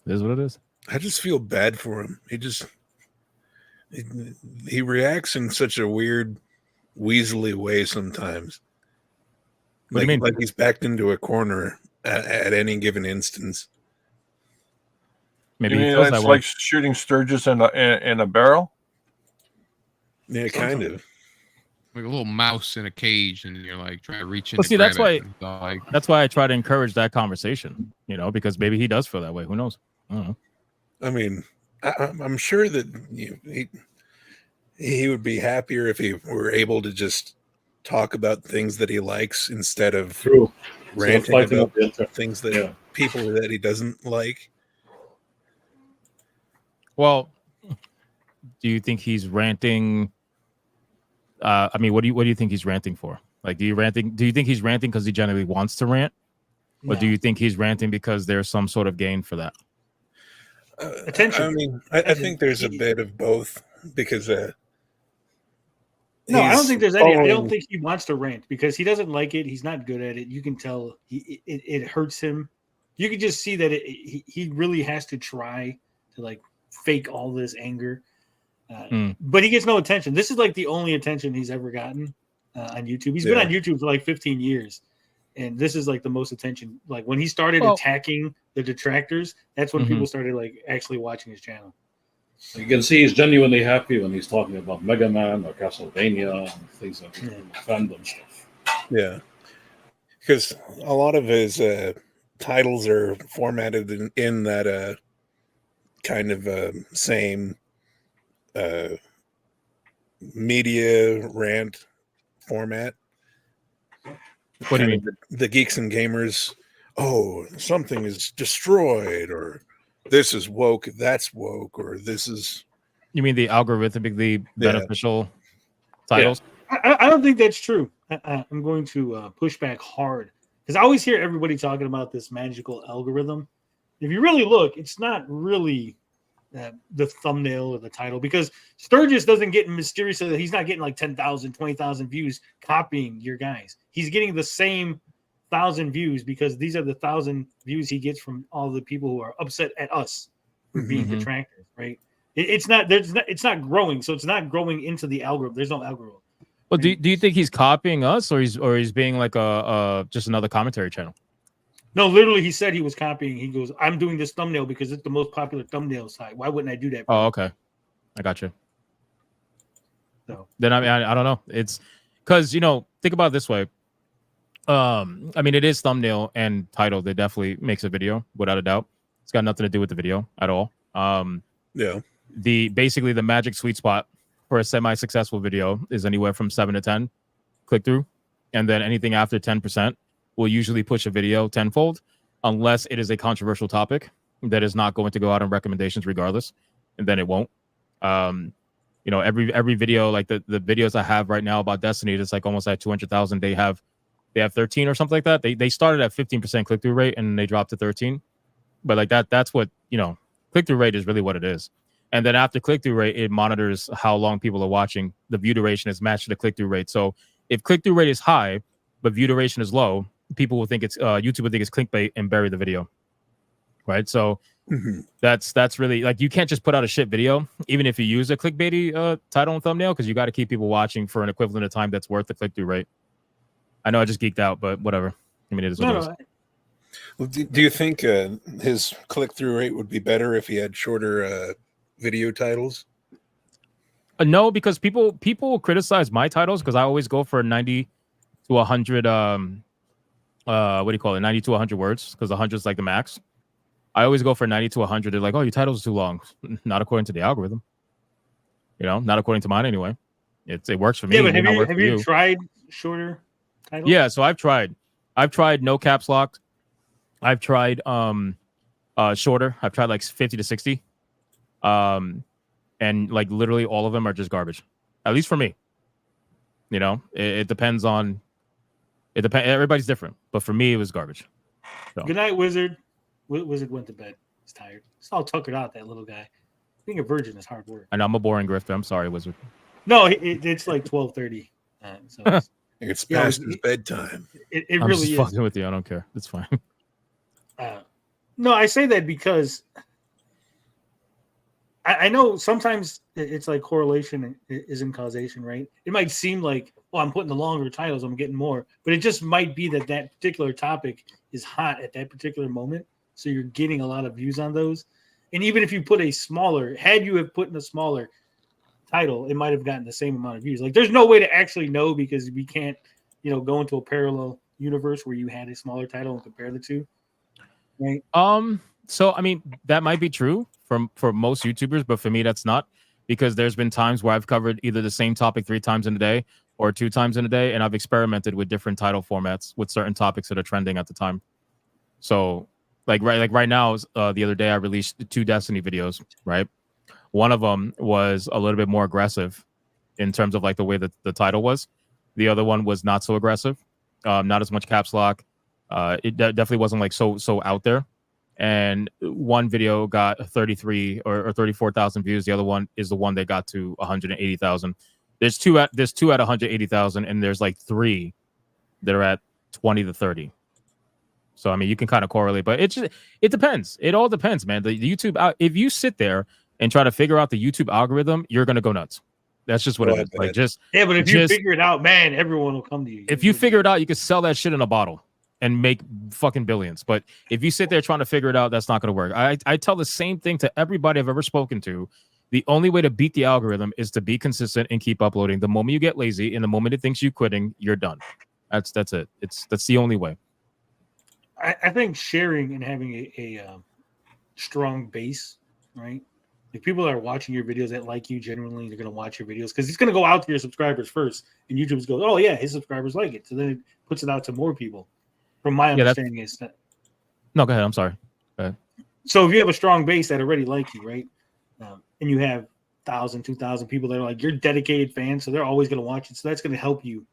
It is what it is. I just feel bad for him. He reacts in such a weird, weaselly way sometimes. What do you mean? Like he's backed into a corner at any given instance. Maybe You he mean feels it's that like way. shooting Sturgis in a barrel? Yeah, kind of. Like a little mouse in a cage, and you're like trying to reach in. Well, to see, that's grab why. it, and it's like, That's why I try to encourage that conversation. Because maybe he does feel that way. Who knows? I don't know. I mean, I'm sure that he would be happier if he were able to just talk about things that he likes instead of True. ranting fighting about up the internet. things that people that he doesn't like. Well, do you think he's ranting? I mean, what do you think he's ranting for? Like, do you think he's ranting because he generally wants to rant, or do you think he's ranting because there's some sort of gain for that? Attention. I mean, I think there's a bit of both because. No, I don't think there's any. I don't following- think he wants to rant because he doesn't like it. He's not good at it. You can tell it hurts him. You can just see that he really has to try to like fake all this anger, but he gets no attention. This is like the only attention he's ever gotten on YouTube. He's been on YouTube for like 15 years, and this is like the most attention. Like when he started attacking the detractors, that's when people started like actually watching his channel. You can see he's genuinely happy when he's talking about Mega Man or Castlevania and things like that, fandom stuff. Yeah, because a lot of his titles are formatted in that kind of same media rant format. What do you mean? The Geeks and Gamers, oh, something is destroyed, or this is woke, that's woke, or this is... You mean the algorithmically beneficial titles? I don't think that's true. I'm going to push back hard because I always hear everybody talking about this magical algorithm. If you really look, it's not really the thumbnail or the title because Sturgis doesn't get mysterious. He's not getting like 10,000, 20,000 views copying your guys. He's getting the same 1,000 views because these are the 1,000 views he gets from all the people who are upset at us for being detractors, right? It's not growing, so it's not growing into the algorithm. There's no algorithm. Well, do you think he's copying us, or he's being like a just another commentary channel? No, literally, he said he was copying. He goes, "I'm doing this thumbnail because it's the most popular thumbnail site. Why wouldn't I do that?" Oh, okay, I got you. So then I don't know. It's because think about it this way. I mean, it is thumbnail and title that definitely makes a video without a doubt. It's got nothing to do with the video at all. Yeah. Basically the magic sweet spot for a semi-successful video is anywhere from 7 to 10 click through, and then anything after 10% will usually push a video tenfold, unless it is a controversial topic that is not going to go out on recommendations regardless, and then it won't. Every video, like the videos I have right now about Destiny, it's like almost at 200,000. They have 13 or something like that. They started at 15% click through rate and they dropped to 13. But like that's what click through rate is really what it is. And then after click through rate, it monitors how long people are watching. The view duration is matched to the click through rate. So if click through rate is high but view duration is low, people will think it's YouTube will think it's clickbait and bury the video, right? So that's really like, you can't just put out a shit video even if you use a clickbaity title and thumbnail, because you got to keep people watching for an equivalent of time that's worth the click through rate. I know I just geeked out, but whatever. I mean, it is what it is. Well, do you think his click through rate would be better if he had shorter video titles? No, because people criticize my titles because I always go for 90 to 100 what do you call it, 90 to 100 words, because 100 is like the max. I always go for 90 to 100. They're like, oh, your title's too long. Not according to the algorithm, not according to mine anyway. It works for me. Yeah, but have you tried shorter titles? Yeah, so I've tried no caps lock. I've tried shorter. I've tried like 50 to 60. And like literally all of them are just garbage, at least for me. It depends on everybody's different, but for me it was garbage. So. Good night, Wizard. Wizard went to bed. He's tired. He's all tuckered out, that little guy. Being a virgin is hard work. I know I'm a boring grifter. I'm sorry, Wizard. No, it's like 12:30. So it's past his bedtime. It I'm really just is. Fucking with you. I don't care. It's fine. No, I say that because I know sometimes it's like correlation isn't causation, right? It might seem like, well, I'm putting the longer titles, I'm getting more, but it just might be that particular topic is hot at that particular moment, so you're getting a lot of views on those. And even if you put had you have put in a smaller title, it might have gotten the same amount of views. Like, there's no way to actually know, because we can't, go into a parallel universe where you had a smaller title and compare the two, right? So I mean, that might be true for most YouTubers, but for me that's not, because there's been times where I've covered either the same topic 3 times in a day or 2 times in a day, and I've experimented with different title formats with certain topics that are trending at the time. So like right now, the other day I released 2 Destiny videos, right? One of them was a little bit more aggressive in terms of like the way that the title was. The other one was not so aggressive, not as much caps lock. It definitely wasn't like so out there. And one video got 33 or 34,000 views. The other one is the one that got to 180,000. There's two at 180,000, and there's like 3 that are at 20 to 30. So I mean, you can kind of correlate, but it depends. It all depends, man. The YouTube, if you sit there and try to figure out the YouTube algorithm, you're gonna go nuts. That's just what it is. Like, but if you figure it out, man, everyone will come to you. If you figure it out, you can sell that shit in a bottle and make fucking billions. But if you sit there trying to figure it out, that's not going to work. I tell the same thing to everybody I've ever spoken to. The only way to beat the algorithm is to be consistent and keep uploading. The moment you get lazy and the moment it thinks you quitting, you're done. That's it. That's the only way. I think sharing and having a strong base, right? Like, people that are watching your videos that like you genuinely, they're going to watch your videos because it's going to go out to your subscribers first, and YouTube goes, oh yeah, his subscribers like it, so then it puts it out to more people. From my understanding, is that. No, go ahead. I'm sorry. Go ahead. So if you have a strong base that already like you, right, and you have 1,000, 2,000 people that are like, you're dedicated fans, so they're always going to watch it. So that's going to help you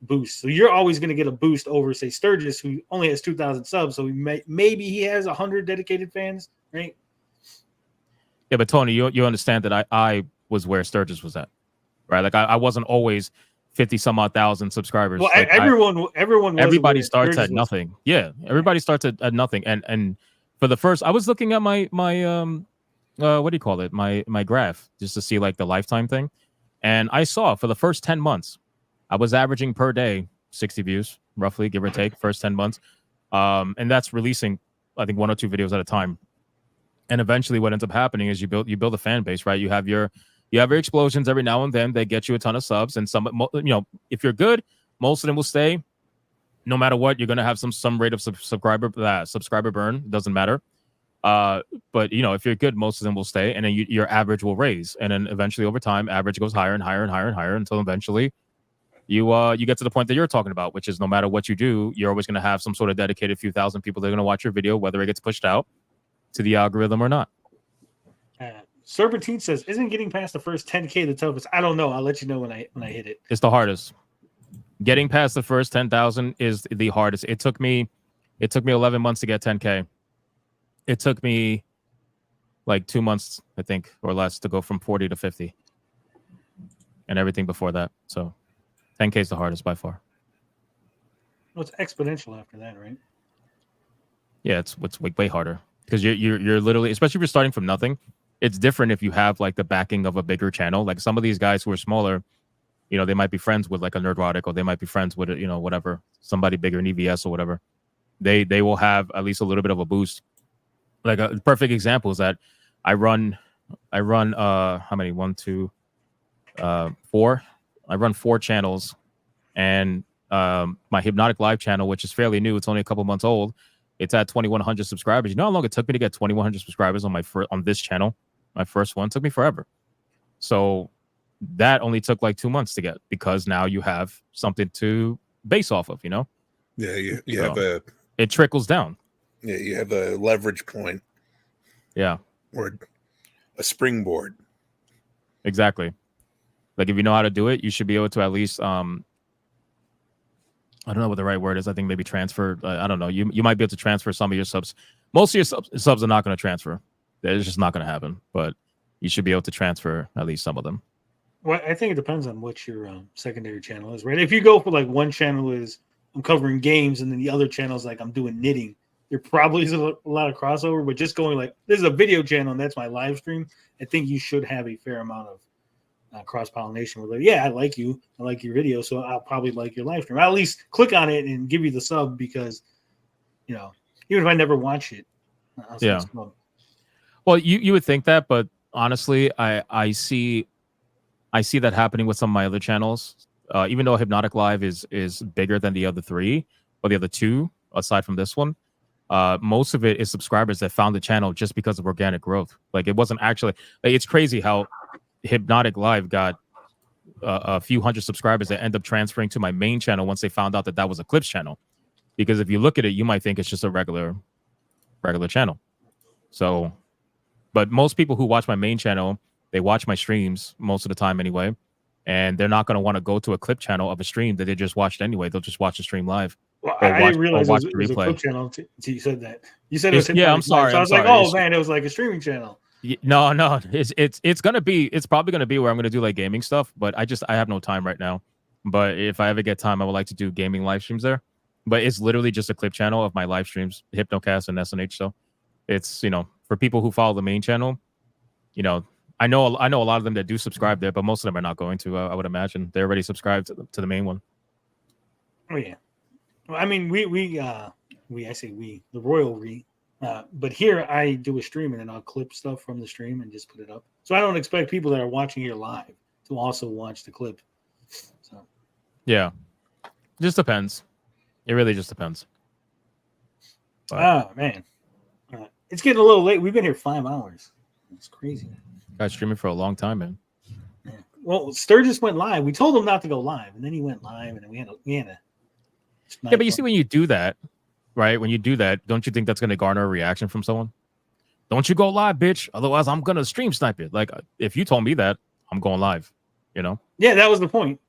boost. So you're always going to get a boost over, say, Sturgis, who only has 2,000 subs. So maybe he has 100 dedicated fans, right? Yeah, but Tony, you understand that I was where Sturgis was at, right? Like I wasn't always 50 some odd thousand subscribers. Well, like everybody starts at nothing. Yeah, everybody starts at nothing. And for the first, I was looking at my what do you call it? My graph, just to see like the lifetime thing. And I saw for the first 10 months, I was averaging per day 60 views, roughly, give or take, first 10 months. And that's releasing, I think, 1 or 2 videos at a time. And eventually what ends up happening is you build a fan base, right? You have your explosions every now and then. They get you a ton of subs, and some, you know, if you're good, most of them will stay. No matter what, you're going to have some rate of subscriber burn. Doesn't matter. But you know, if you're good, most of them will stay, and then your average will raise, and then eventually over time, average goes higher and higher and higher and higher until eventually you get to the point that you're talking about, which is no matter what you do, you're always going to have some sort of dedicated few thousand people that are going to watch your video, whether it gets pushed out to the algorithm or not. Serpentine says, "Isn't getting past the first 10K the toughest?" I don't know. I'll let you know when I hit it. It's the hardest. Getting past the first 10,000 is the hardest. It took me 11 months to get 10K. It took me like 2 months, I think, or less to go from 40 to 50 and everything before that. So 10K is the hardest by far. Well, it's exponential after that, right? Yeah, it's way harder because you're literally, especially if you're starting from nothing. It's different if you have like the backing of a bigger channel. Like some of these guys who are smaller, you know, they might be friends with like a Nerdrotic, or they might be friends with, you know, whatever, somebody bigger in EVS or whatever. They will have at least a little bit of a boost. Like a perfect example is that I run how many? 1, 2, 4. I run 4 channels, and my Hypnotic Live channel, which is fairly new, it's only a couple months old. It's at 2,100 subscribers. You know how long it took me to get 2,100 subscribers on on this channel? My first one took me forever. So that only took like 2 months to get, because now you have something to base off of, you know? Yeah, you have it trickles down. Yeah, you have a leverage point. Yeah. Or a springboard. Exactly. Like if you know how to do it, you should be able to at least I don't know what the right word is. I think maybe transfer. I don't know. You might be able to transfer some of your subs. Most of your subs are not going to transfer. It's just not going to happen. But you should be able to transfer at least some of them. Well, I think it depends on what your secondary channel is, right? If you go for like one channel is I'm covering games, and then the other channel is like I'm doing knitting, there probably is a lot of crossover. But just going like this is a video channel and that's my live stream, I think you should have a fair amount of cross pollination. Where like, yeah, I like you, I like your video, so I'll probably like your live stream. I'll at least click on it and give you the sub, because you know, even if I never watch it, yeah. Well, you would think that, but honestly, I see that happening with some of my other channels. Even though Hypnotic Live is bigger than the other 3 or the other 2, aside from this one, most of it is subscribers that found the channel just because of organic growth. Like it wasn't actually. Like, it's crazy how Hypnotic Live got a few hundred subscribers that end up transferring to my main channel once they found out that was a clips channel. Because if you look at it, you might think it's just a regular channel. So, but most people who watch my main channel, they watch my streams most of the time anyway, and they're not going to want to go to a clip channel of a stream that they just watched anyway. They'll just watch the stream live. Well, I didn't realize it was a clip channel until you said that. You said it was yeah. I'm sorry. So I was like, oh man, it was like a streaming channel. No. It's probably gonna be where I'm gonna do like gaming stuff, but I have no time right now. But if I ever get time, I would like to do gaming live streams there. But it's literally just a clip channel of my live streams, Hypnocast and SNH. So it's, you know, for people who follow the main channel, you know, I know a lot of them that do subscribe there, but most of them are not going to. I would imagine they're already subscribed to the main one. Oh yeah, well, I mean I say we, the royal we. But here I do a stream and then I'll clip stuff from the stream and just put it up. So I don't expect people that are watching here live to also watch the clip. So yeah, just depends. It really just depends. But, oh man, it's getting a little late. We've been here 5 hours. It's crazy. Guys streaming for a long time, man. Yeah. Well, Sturgis went live. We told him not to go live, and then he went live, and then we had a yeah, but you see, when you do that, right? When you do that, don't you think that's going to garner a reaction from someone? Don't you go live, bitch? Otherwise, I'm going to stream snipe it. Like, if you told me that, I'm going live, you know? Yeah, that was the point.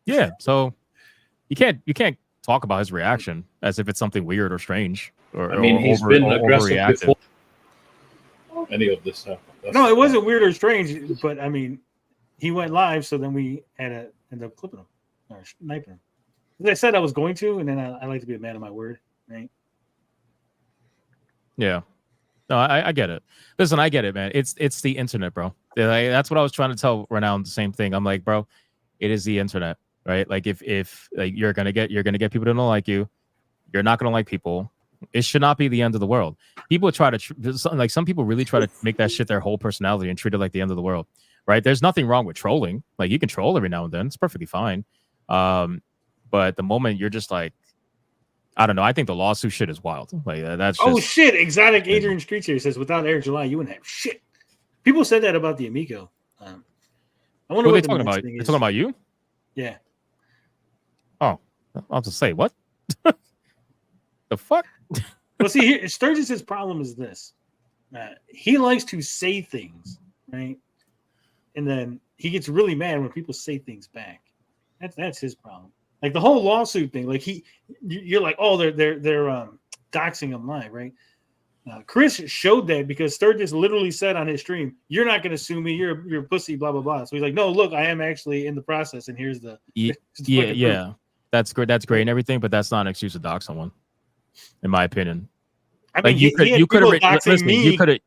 Yeah, so you can't talk about his reaction as if it's something weird or strange. Or, I mean, he's been aggressive before any of this happened. No, it wasn't weird or strange, but I mean, he went live, so then we had to end up clipping him or sniping him. As I said I was going to, and then I like to be a man of my word, right? Yeah. No, I get it. Listen, I get it, man. It's the internet, bro. That's what I was trying to tell Renown, the same thing. I'm like, bro, it is the internet. right? Like if like you're gonna get people that don't like you, you're not gonna like people. It should not be the end of the world. People try to some people really try to make that shit their whole personality and treat it like the end of the world, right? There's nothing wrong with trolling. Like you can troll every now and then; it's perfectly fine. But the moment you're just like, I don't know. I think the lawsuit shit is wild. Like that's just, shit. Exotic Adrian Streets here says, without Eric July, you wouldn't have shit. People said that about the Amico. I wonder what they're talking about. They're talking about you. Yeah. Oh, I'll just say what the fuck. Well, see, here, Sturgis's problem is this: he likes to say things, right, and then he gets really mad when people say things back. That's his problem. Like the whole lawsuit thing. Like you're like, oh, they're doxing him live, right? Chris showed that because Sturgis literally said on his stream, "You're not going to sue me. You're a pussy." Blah blah blah. So he's like, "No, look, I am actually in the process, and here's the yeah. That's great. That's great and everything, but that's not an excuse to dox someone, in my opinion. I mean, like you could have listen. You could have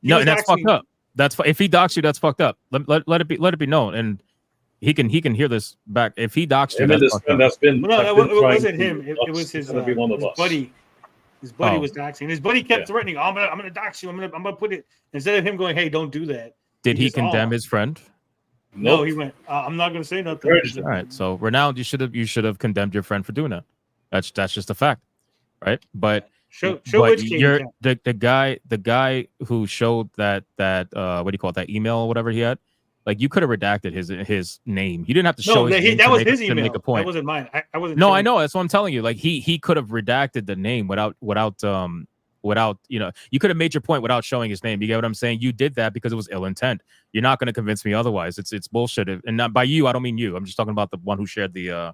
no, and that's fucked up. That's if he doxed you, that's fucked up. Let it be known, and he can hear this back. If he doxed you, it wasn't him. It was his buddy. His buddy was doxing. His buddy kept threatening, "Oh, I'm gonna dox you. I'm gonna put it." Instead of him going, "Hey, don't do that." Did he condemn his friend? No, he went, "I'm not gonna say nothing." All right, so Renowned, you should have condemned your friend for doing that. That's just a fact, right? But show but which you're the guy who showed that what do you call it, that email or whatever he had. Like you could have redacted his name. You didn't have to show his name that was his to email. make a point. That wasn't mine. I wasn't. No, I know. That's what I'm telling you. Like he could have redacted the name without you could have made your point without showing his name. You get what I'm saying? You did that because it was ill intent. You're not going to convince me otherwise. It's bullshit. And not by you. I don't mean you. I'm just talking about the one who shared the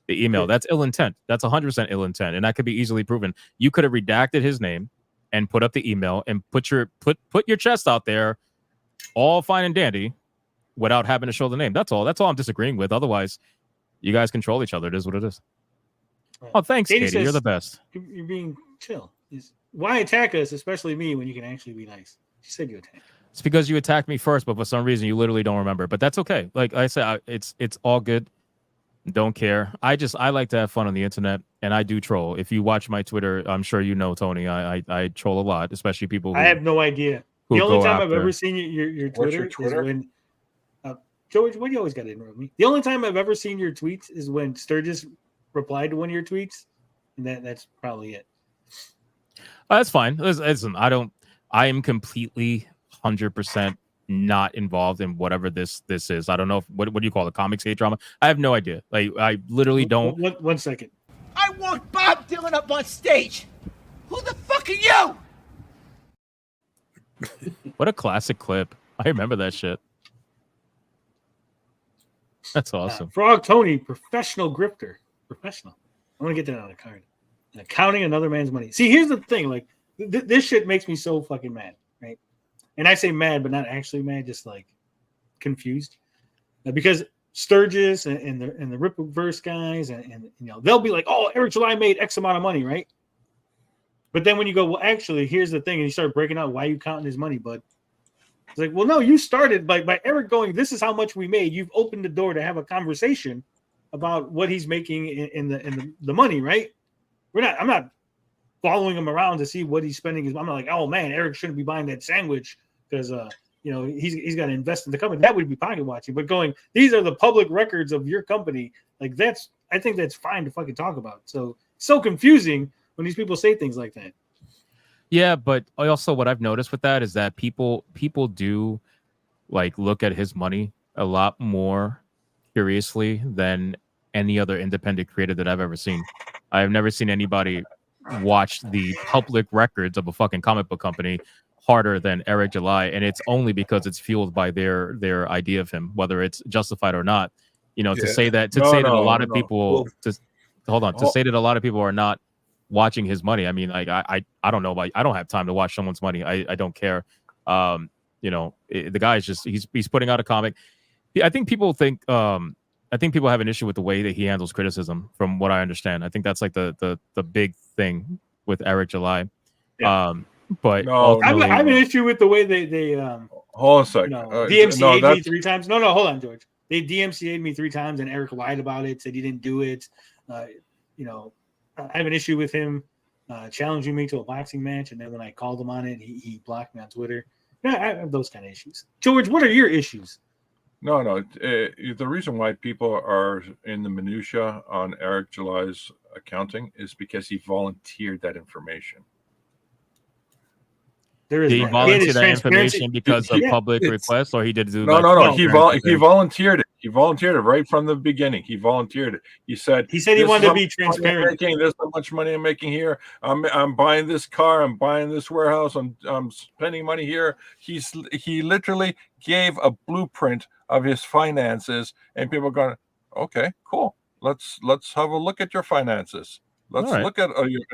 email. That's ill intent. That's 100% ill intent, and that could be easily proven. You could have redacted his name and put up the email and put your chest out there, all fine and dandy, without having to show the name. That's all I'm disagreeing with. Otherwise, you guys control each other. It is what it is. Oh, thanks, Katie. Says, you're the best. You're being chill. Why attack us, especially me, when you can actually be nice? She said you attack. It's because you attacked me first, but for some reason you literally don't remember. But that's okay. Like I said, it's all good. Don't care. I like to have fun on the internet, and I do troll. If you watch my Twitter, I'm sure you know, Tony. I troll a lot, especially people. I have no idea. The only time I've ever seen your Twitter is when. George, why do you always got to interrupt me? The only time I've ever seen your tweets is when Sturgis replied to one of your tweets, and that's probably it. That's fine. Listen, I am completely 100% not involved in whatever this is. I don't know what do you call it, comics hate drama? I have no idea. Like I literally don't. One second. I want Bob Dylan up on stage. Who the fuck are you? What a classic clip. I remember that shit. That's awesome. Frog Tony, professional grifter. Professional. I want to get that on a card. Counting another man's money. See, here's the thing. Like, this shit makes me so fucking mad, right? And I say mad, but not actually mad, just like confused. Because Sturgis and the Rippaverse guys, and they'll be like, "Oh, Eric July made X amount of money, right?" But then when you go, "Well, actually, here's the thing," and you start breaking out why you counting his money, bud. It's like, well, no, you started by Eric going, "This is how much we made." You've opened the door to have a conversation about what he's making in the money, right? I'm not following him around to see what he's spending. I'm not like, "Oh man, Eric shouldn't be buying that sandwich because he's got to invest in the company." That would be pocket watching. But going, these are the public records of your company. Like I think that's fine to fucking talk about. So confusing when these people say things like that. Yeah, but also what I've noticed with that is that people do like look at his money a lot more curiously than any other independent creator that I've ever seen. I've never seen anybody watch the public records of a fucking comic book company harder than Eric July, and it's only because it's fueled by their idea of him, whether it's justified or not. To say that a lot of people say that a lot of people are not watching his money. I mean, like I don't know, like I don't have time to watch someone's money. I don't care. The guy is just he's putting out a comic. I think people have an issue with the way that he handles criticism, from what I understand. I think that's like the big thing with Eric July. Yeah. But I have an issue with the way they hold on a sec. DMCA'd me 3 times. No, hold on, George. they DMCA'd me 3 times, and Eric lied about it, said he didn't do it. You know, I have an issue with him challenging me to a boxing match, and then when I called him on it, he blocked me on Twitter. Yeah, I have those kind of issues. George, what are your issues? No. The reason why people are in the minutia on Eric July's accounting is because he volunteered that information. Did he volunteer that information because of public request, or he did do? No. He volunteered it. He volunteered it right from the beginning. He volunteered it. He said he wanted to be transparent. There's so much money I'm making here. I'm buying this car. I'm buying this warehouse. I'm spending money here. He literally gave a blueprint of his finances, and people are going, okay, cool. Let's have a look at your finances. Let's look at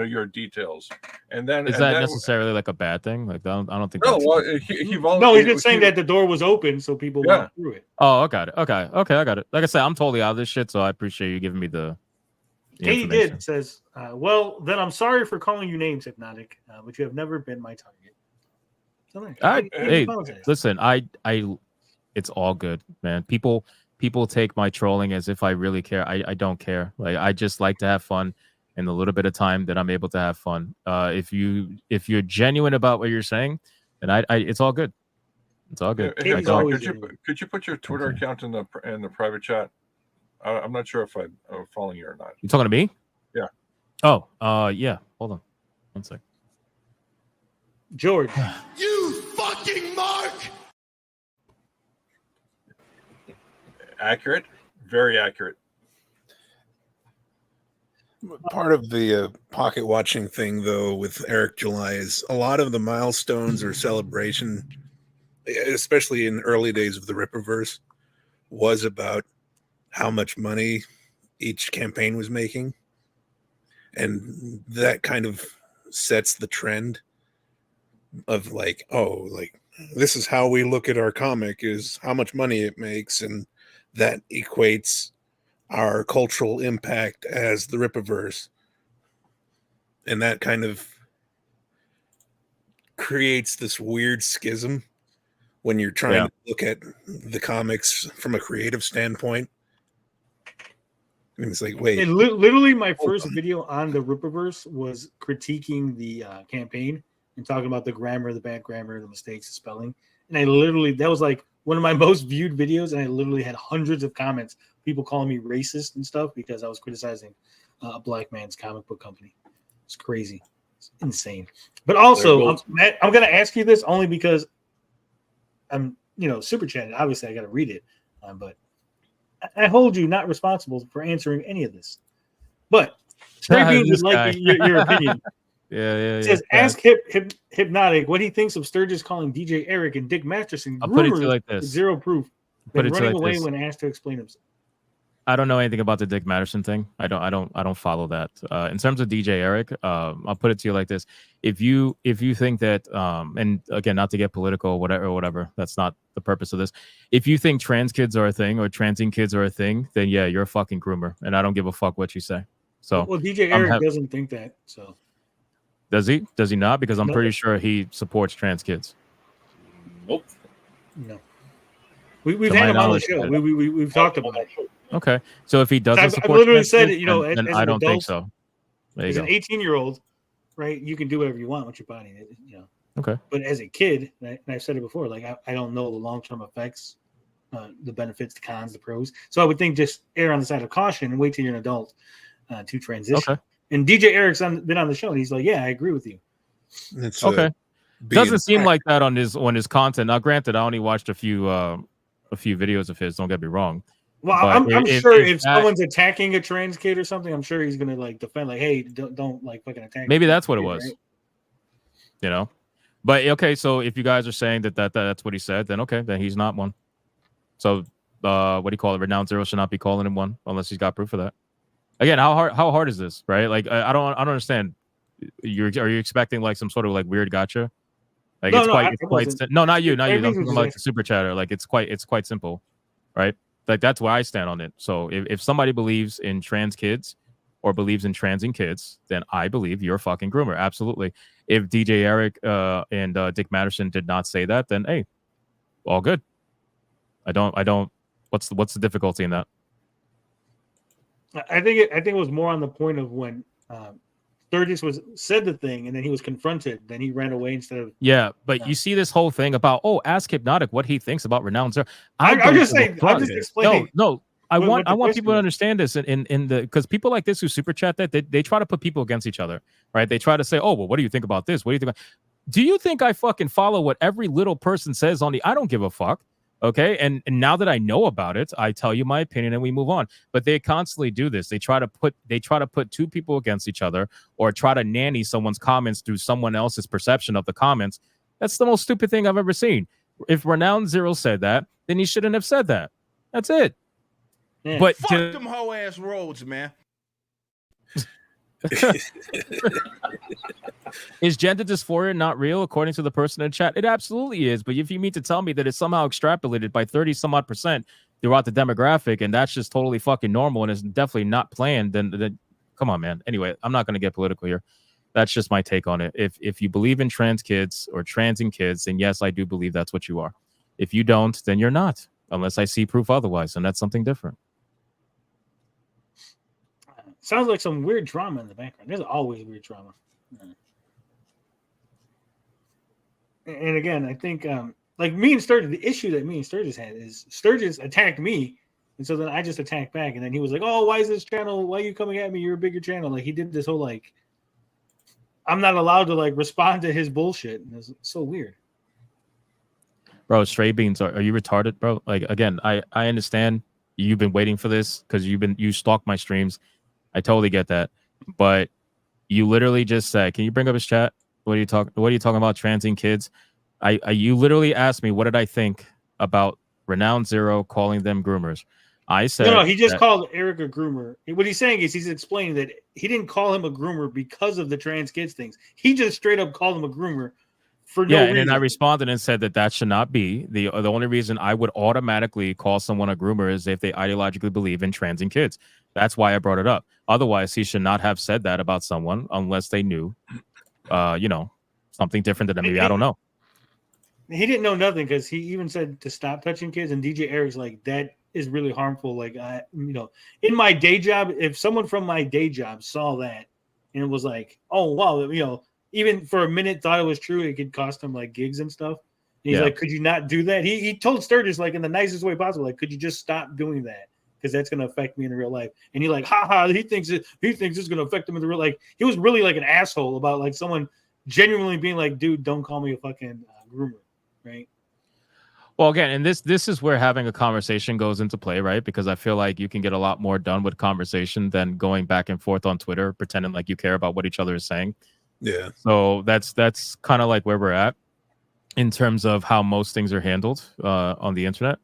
your details, and then is that necessarily like a bad thing? Like I don't think. No, well, he's just saying that the door was open, so people walked through it. Oh, I got it. Okay, I got it. Like I said, I'm totally out of this shit, so I appreciate you giving me the. Katie did says, well, then I'm sorry for calling you names, Hypnotic, but you have never been my target. Hey, listen, I, it's all good, man. People take my trolling as if I really care. I don't care. Like I just like to have fun. And the little bit of time that I'm able to have fun. If you're genuine about what you're saying, then it's all good. It's all good. Could you put your Twitter account in the private chat? I'm not sure if I'm following you or not. You talking to me? Yeah. Oh, yeah. Hold on, 1 sec. George. You fucking Mark. Accurate. Very accurate. Part of the pocket watching thing, though, with Eric July is a lot of the milestones or celebration, especially in early days of the Rippaverse, was about how much money each campaign was making. And that kind of sets the trend of like, oh, like this is how we look at our comic, is how much money it makes. And that equates our cultural impact as the Rippaverse, and that kind of creates this weird schism when you're trying to look at the comics from a creative standpoint. And it's like, wait, literally my first video on the Rippaverse was critiquing the campaign and talking about the grammar, the bad grammar, the mistakes, the spelling. And that was like one of my most viewed videos, and I literally had hundreds of comments, people calling me racist and stuff because I was criticizing a black man's comic book company. It's crazy. It's insane. But also, I'm going to ask you this only because I'm, super chatting. Obviously, I got to read it. But I hold you not responsible for answering any of this. But Straight Beans would like your opinion. It says, ask Hypnotic what he thinks of Sturgis calling DJ Eric and Dick Masterson I'll put it to you like this. with zero proof. Then running away when asked to explain himself. I don't know anything about the Dick Matterson thing. I don't follow that. In terms of DJ Eric, I'll put it to you like this: if you think that, and again, not to get political, whatever, that's not the purpose of this. If you think trans kids are a thing or transing kids are a thing, then yeah, you're a fucking groomer, and I don't give a fuck what you say. So, well, DJ Eric doesn't think that. So, does he? Does he not? Because I'm pretty sure he supports trans kids. Nope. No. We've had him on the show. We've talked about it. Okay, so if he doesn't support, I've literally said kids, it. then I don't think so. As an 18-year-old, right? You can do whatever you want with your body, Okay. But as a kid, and I've said it before, like I don't know the long-term effects, the benefits, the cons, the pros. So I would think just err on the side of caution and wait till you're an adult to transition. Okay. And DJ Eric's been on the show, and he's like, "Yeah, I agree with you." It's okay. Doesn't seem like that on his content. Now, granted, I only watched a few videos of his. Don't get me wrong. Well, I'm sure if someone's attacking a trans kid or something, I'm sure he's gonna like defend, like, "Hey, don't like fucking attack." Maybe that's what it was, right? But okay, so if you guys are saying that's what he said, then okay, then he's not one. So, what do you call it? Renowned Zero should not be calling him one unless he's got proof of that. Again, how hard is this, right? Like, I don't understand. Are you expecting like some sort of like weird gotcha? Like not you. I'm talking like the super chatter. Like it's quite simple, right? Like that's where I stand on it. So if somebody believes in trans kids or believes in transing kids, then I believe you're a fucking groomer. Absolutely. If DJ Eric and Dick Matterson did not say that, then hey, all good. I don't What's the difficulty in that? I think it was more on the point of when Sturgis said the thing and then he was confronted, then he ran away instead of. Yeah, but you see this whole thing about ask Hypnotic what he thinks about Renowned Zero. I'm just saying. I'm just explaining. No. I want people to was. understand this in the because people like this who super chat that they try to put people against each other, right? They try to say, oh well, what do you think about this? What do you think? Do you think I fucking follow what every little person says on the? I don't give a fuck. Okay, and now that I know about it, I tell you my opinion and we move on. But they constantly do this. They try to put two people against each other or try to nanny someone's comments through someone else's perception of the comments. That's the most stupid thing I've ever seen. If Renowned Zero said that, then he shouldn't have said that. That's it. Yeah. But fuck them hoe ass roads, man. Is gender dysphoria not real according to the person in chat? It absolutely is. But if you mean to tell me that it's somehow extrapolated by 30 some odd % throughout the demographic and that's just totally fucking normal and is definitely not planned, then come on, man. Anyway, I'm not going to get political here. That's just my take on it. If you believe in trans kids or transing kids, then yes, I do believe that's what you are. If you don't, then you're not, unless I see proof otherwise, and that's something different. Sounds like some weird drama in the background. There's always weird drama. And again, I think like me and Sturgis, the issue that me and Sturgis had is Sturgis attacked me, and so then I just attacked back, and then he was like, "Oh, why is this channel? Why are you coming at me? You're a bigger channel." Like he did this whole like, I'm not allowed to like respond to his bullshit. And it's so weird. Bro, Stray Beans, are you retarded, bro? Like again, I understand you've been waiting for this because you stalked my streams. I totally get that, but you literally just said, "Can you bring up his chat? What are you talking about? Transing kids?" You literally asked me what did I think about Renowned Zero calling them groomers. I said no. He just called Eric a groomer. What he's saying is he's explaining that he didn't call him a groomer because of the trans kids things. He just straight up called him a groomer for no reason. And then I responded and said that should not be the only reason I would automatically call someone a groomer is if they ideologically believe in transing kids. That's why I brought it up. Otherwise, he should not have said that about someone unless they knew, something different than maybe I don't know. He didn't know nothing because he even said to stop touching kids. And DJ Eric's like, that is really harmful. Like, in my day job, if someone from my day job saw that and it was like, oh, wow, even for a minute thought it was true, it could cost him like gigs and stuff. And he's like, could you not do that? He told Sturgis like in the nicest way possible, like, could you just stop doing that? Because that's going to affect me in real life. And he like, he thinks it's going to affect him in the real life. Like, he was really like an asshole about like someone genuinely being like, dude, don't call me a fucking groomer, right? Well, again, and this is where having a conversation goes into play, right? Because I feel like you can get a lot more done with conversation than going back and forth on Twitter, pretending like you care about what each other is saying. Yeah. So that's kind of like where we're at in terms of how most things are handled on the internet.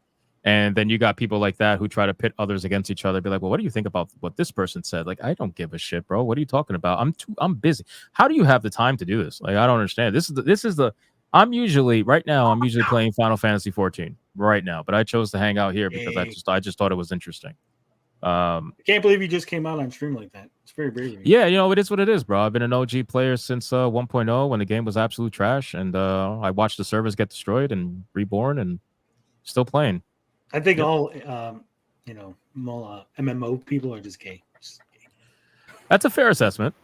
And then you got people like that who try to pit others against each other. Be like, well, what do you think about what this person said? Like, I don't give a shit, bro. What are you talking about? I'm busy. How do you have the time to do this? Like, I don't understand. I'm usually playing Final Fantasy 14 right now, but I chose to hang out here because I just thought it was interesting. I can't believe you just came out on stream like that. It's very brave of you. Yeah, it is what it is, bro. I've been an OG player since 1.0 when the game was absolute trash, and I watched the servers get destroyed and reborn, and still playing. I think all MMO people are just gay. That's a fair assessment.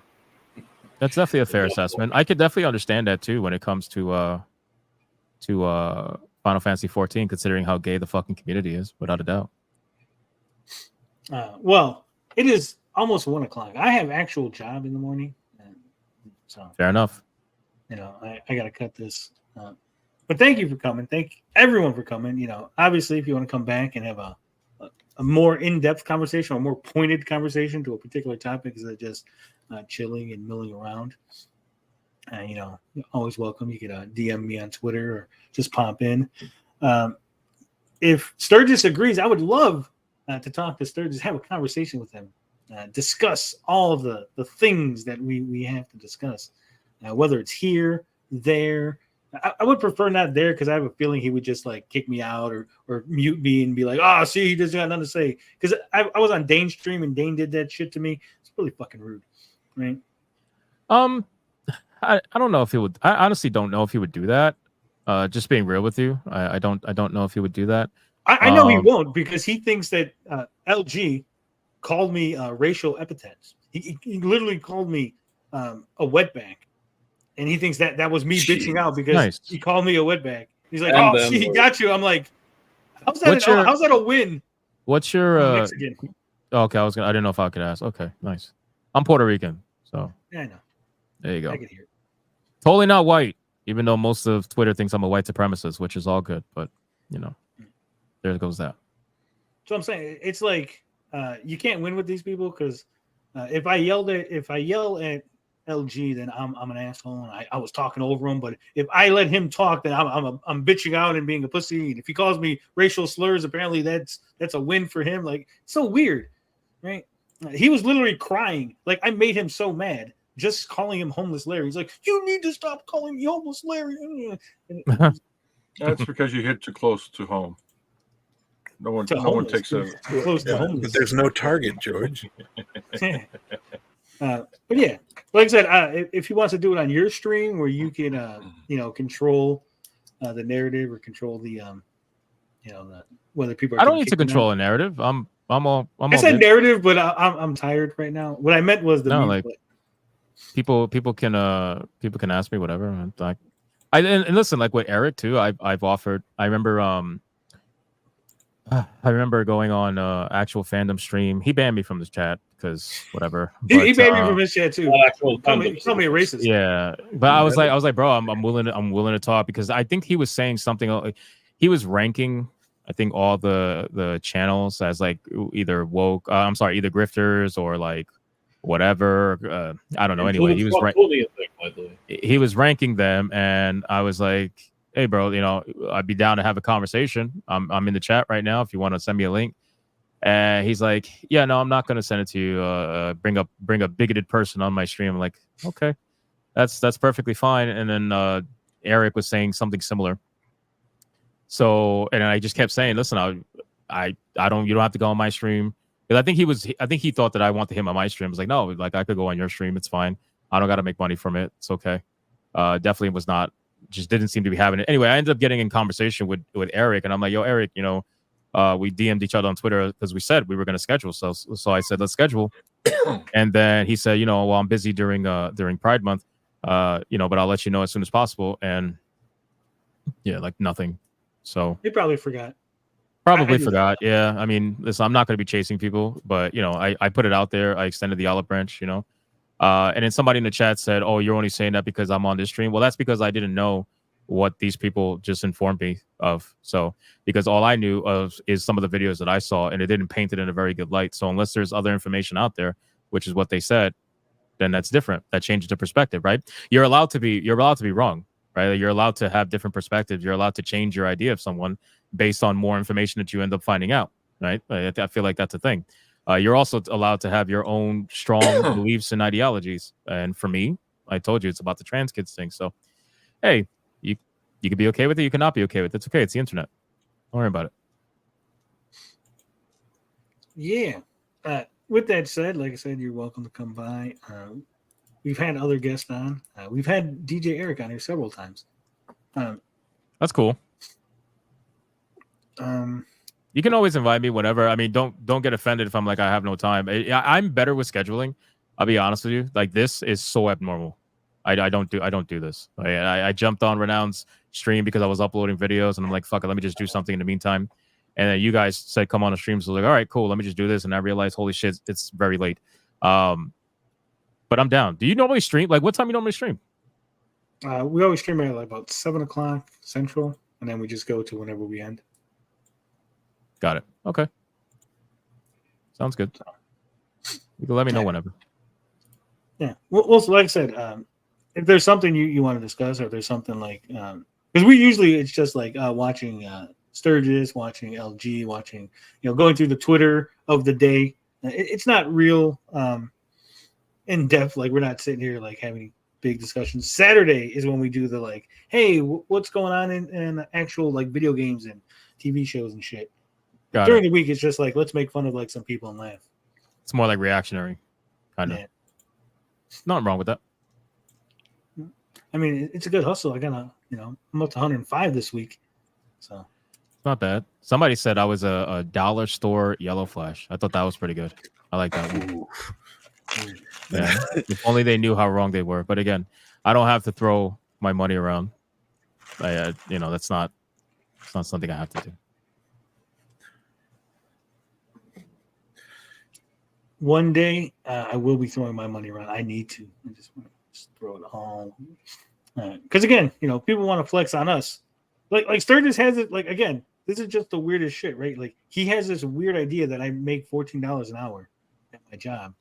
That's definitely a fair assessment. I could definitely understand that too when it comes to Final Fantasy 14, considering how gay the fucking community is, without a doubt. Well, it is almost 1 o'clock. I have actual job in the morning, so fair enough. I gotta cut this. But thank you for coming. Thank everyone for coming. Obviously, if you want to come back and have a more in-depth conversation or more pointed conversation to a particular topic instead of just chilling and milling around, you're always welcome. You could DM me on Twitter or just pop in. If Sturgis agrees, I would love to talk to Sturgis, have a conversation with him, discuss all of the things that we have to discuss, whether it's here, there. I would prefer not there because I have a feeling he would just like kick me out or mute me and be like, "Oh, see, he doesn't got nothing to say." Because I was on Dane's stream and Dane did that shit to me. It's really fucking rude, right? I don't know if he would. I honestly don't know if he would do that. Just being real with you, I don't know if he would do that. I know he won't because he thinks that LG called me racial epithets. He literally called me a wetback, and he thinks that was me bitching out because he called me a wetback. He's like, And "Oh, see, he got you." I'm like, "How's that? How's that a win?" What's your Mexican? Okay, I didn't know if I could ask. Okay, nice. I'm Puerto Rican, so yeah, I know. There you go. I can hear it. Totally not white, even though most of Twitter thinks I'm a white supremacist, which is all good. But there goes that. So I'm saying it's like you can't win with these people because if I yell at LG, then I'm an asshole and I was talking over him. But if I let him talk, then I'm bitching out and being a pussy. And if he calls me racial slurs, apparently that's a win for him. Like, so weird, right? He was literally crying. Like, I made him so mad just calling him homeless Larry. He's like, "You need to stop calling me homeless Larry." That's because you hit too close to home. No one takes a close to homeless. But there's no target, George. But yeah, like I said, if he wants to do it on your stream where you can, control the narrative or control the, whether people. I don't need to control a narrative. I said narrative, but I'm tired right now. What I meant was people can ask me whatever. And listen, like with Eric too. I've offered. I remember going on actual fandom stream. He banned me from this chat because whatever. He banned me from his chat too. Call me a racist. Yeah, but I was like, bro, I'm willing to talk because I think he was saying something. He was ranking, I think, all the channels as like either woke. Either grifters or like whatever. I don't know. Anyway, he was ranking them, and I was like, "Hey, bro, I'd be down to have a conversation. I'm in the chat right now if you want to send me a link." And he's like, "Yeah, no, I'm not going to send it to you. Bring a bigoted person on my stream." I'm like, "Okay, that's perfectly fine." And then Eric was saying something similar. So, and I just kept saying, "Listen, I don't. You don't have to go on my stream." Because I think he thought that I wanted him on my stream. I was like, "No, like I could go on your stream. It's fine. I don't got to make money from it. It's okay." Definitely was not. Just didn't seem to be having it. Anyway, I ended up getting in conversation with Eric, and I'm like, "Yo, Eric, we DM'd each other on Twitter because we said we were going to schedule. So I said, let's schedule." And then he said, "Well, I'm busy during Pride Month, but I'll let you know as soon as possible." And yeah, like nothing. So he probably forgot. Probably forgot. Yeah. I mean, listen, I'm not going to be chasing people, but I put it out there. I extended the olive branch, and then somebody in the chat said, "Oh, you're only saying that because I'm on this stream." Well, that's because I didn't know what these people just informed me of. So, because all I knew of is some of the videos that I saw, and it didn't paint it in a very good light. So, unless there's other information out there, which is what they said, then that's different. That changes the perspective, right? You're allowed to be wrong, right? You're allowed to have different perspectives. You're allowed to change your idea of someone based on more information that you end up finding out, right? I feel like that's a thing. You're also allowed to have your own strong beliefs and ideologies. And for me, I told you it's about the trans kids thing. So, hey, you can be okay with it. You cannot be okay with it. It's okay. It's the internet. Don't worry about it. Yeah. With that said, like I said, you're welcome to come by. We've had other guests on. We've had DJ Eric on here several times. That's cool. You can always invite me whenever. I mean, don't get offended if I'm like I have no time. I'm better with scheduling. I'll be honest with you. Like, this is so abnormal. I don't do this. I jumped on Renown's stream because I was uploading videos, and I'm like, fuck it, let me just do something in the meantime. And then you guys said come on the stream, so I was like, all right, cool, let me just do this. And I realized, holy shit, it's very late. But I'm down. Do you normally stream? Like, what time you normally stream? We always stream at like about 7:00 Central, and then we just go to whenever we end. Got it. Okay. Sounds good. You can let me know whenever. Yeah. Well, like I said, if there's something you want to discuss, or if there's something like, because we usually it's just like watching Sturgis, watching LG, watching, going through the Twitter of the day. It's not real in depth. Like, we're not sitting here like having big discussions. Saturday is when we do the like, hey, what's going on in actual like video games and TV shows and shit. During the week, it's just like, let's make fun of like some people and laugh. It's more like reactionary, kind of. Yeah. Nothing wrong with that. I mean, it's a good hustle. I gotta, I'm up to 105 this week. So not bad. Somebody said I was a dollar store yellow flash. I thought that was pretty good. I like that one. Yeah. If only they knew how wrong they were. But again, I don't have to throw my money around. That's not something I have to do. One day, I will be throwing my money around. I need to. I just want to throw it all. Because again, people want to flex on us. Like Sturgis has it. Like again, this is just the weirdest shit, right? Like he has this weird idea that I make $14 an hour at my job,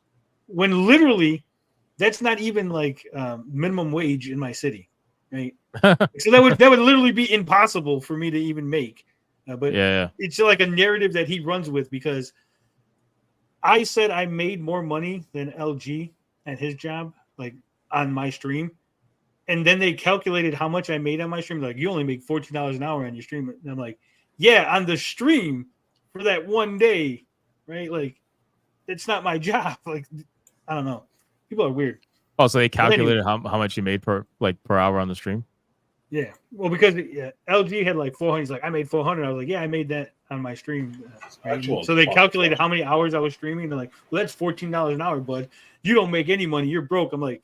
when literally that's not even like minimum wage in my city, right? So that would literally be impossible for me to even make. But yeah, it's like a narrative that he runs with, because I said I made more money than LG at his job, like on my stream. And then they calculated how much I made on my stream. Like, you only make $14 an hour on your stream. And I'm like, yeah, on the stream for that one day, right? Like, it's not my job. Like, I don't know. People are weird. Oh, so they calculated how much you made per hour on the stream? Yeah. Well, because LG had like 400. He's like, I made 400. I was like, yeah, I made that on my stream. Right? So they calculated how many hours I was streaming. They're like, well, that's $14 an hour, bud. You don't make any money. You're broke. I'm like,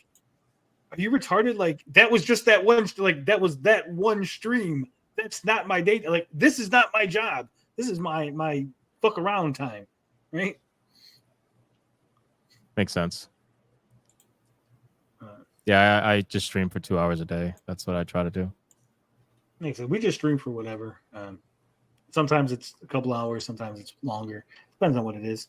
are you retarded? Like, that was just that one. Like, that was that one stream. That's not my day. Like, this is not my job. This is my fuck around time, right? Makes sense. Yeah, I just stream for 2 hours a day. That's what I try to do. Makes sense. We just stream for whatever. Sometimes it's a couple hours. Sometimes it's longer. Depends on what it is.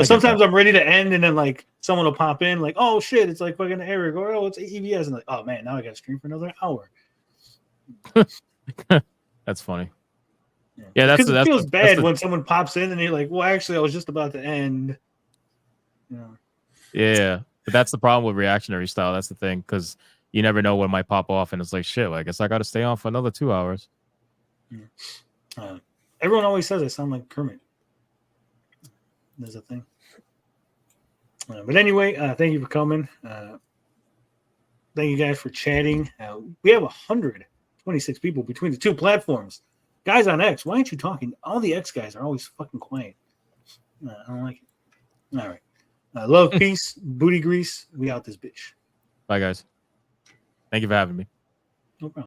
Sometimes I'm ready to end, and then like someone will pop in, like, "Oh shit, it's like fucking Eric," or "Oh, it's EVS," and like, "Oh man, now I got to stream for another hour." That's funny. Yeah, because it feels bad when someone pops in and you're like, "Well, actually, I was just about to end." Yeah, but that's the problem with reactionary style. That's the thing, because you never know when it might pop off, and it's like, shit. Well, I guess I got to stay on for another 2 hours. Everyone always says I sound like Kermit. There's a thing. But anyway, thank you for coming. Thank you guys for chatting. We have 126 people between the two platforms. Guys on X, why aren't you talking? All the X guys are always fucking quiet. I don't like it. All right. Love, peace, booty grease. We out this bitch. Bye, guys. Thank you for having me. No problem.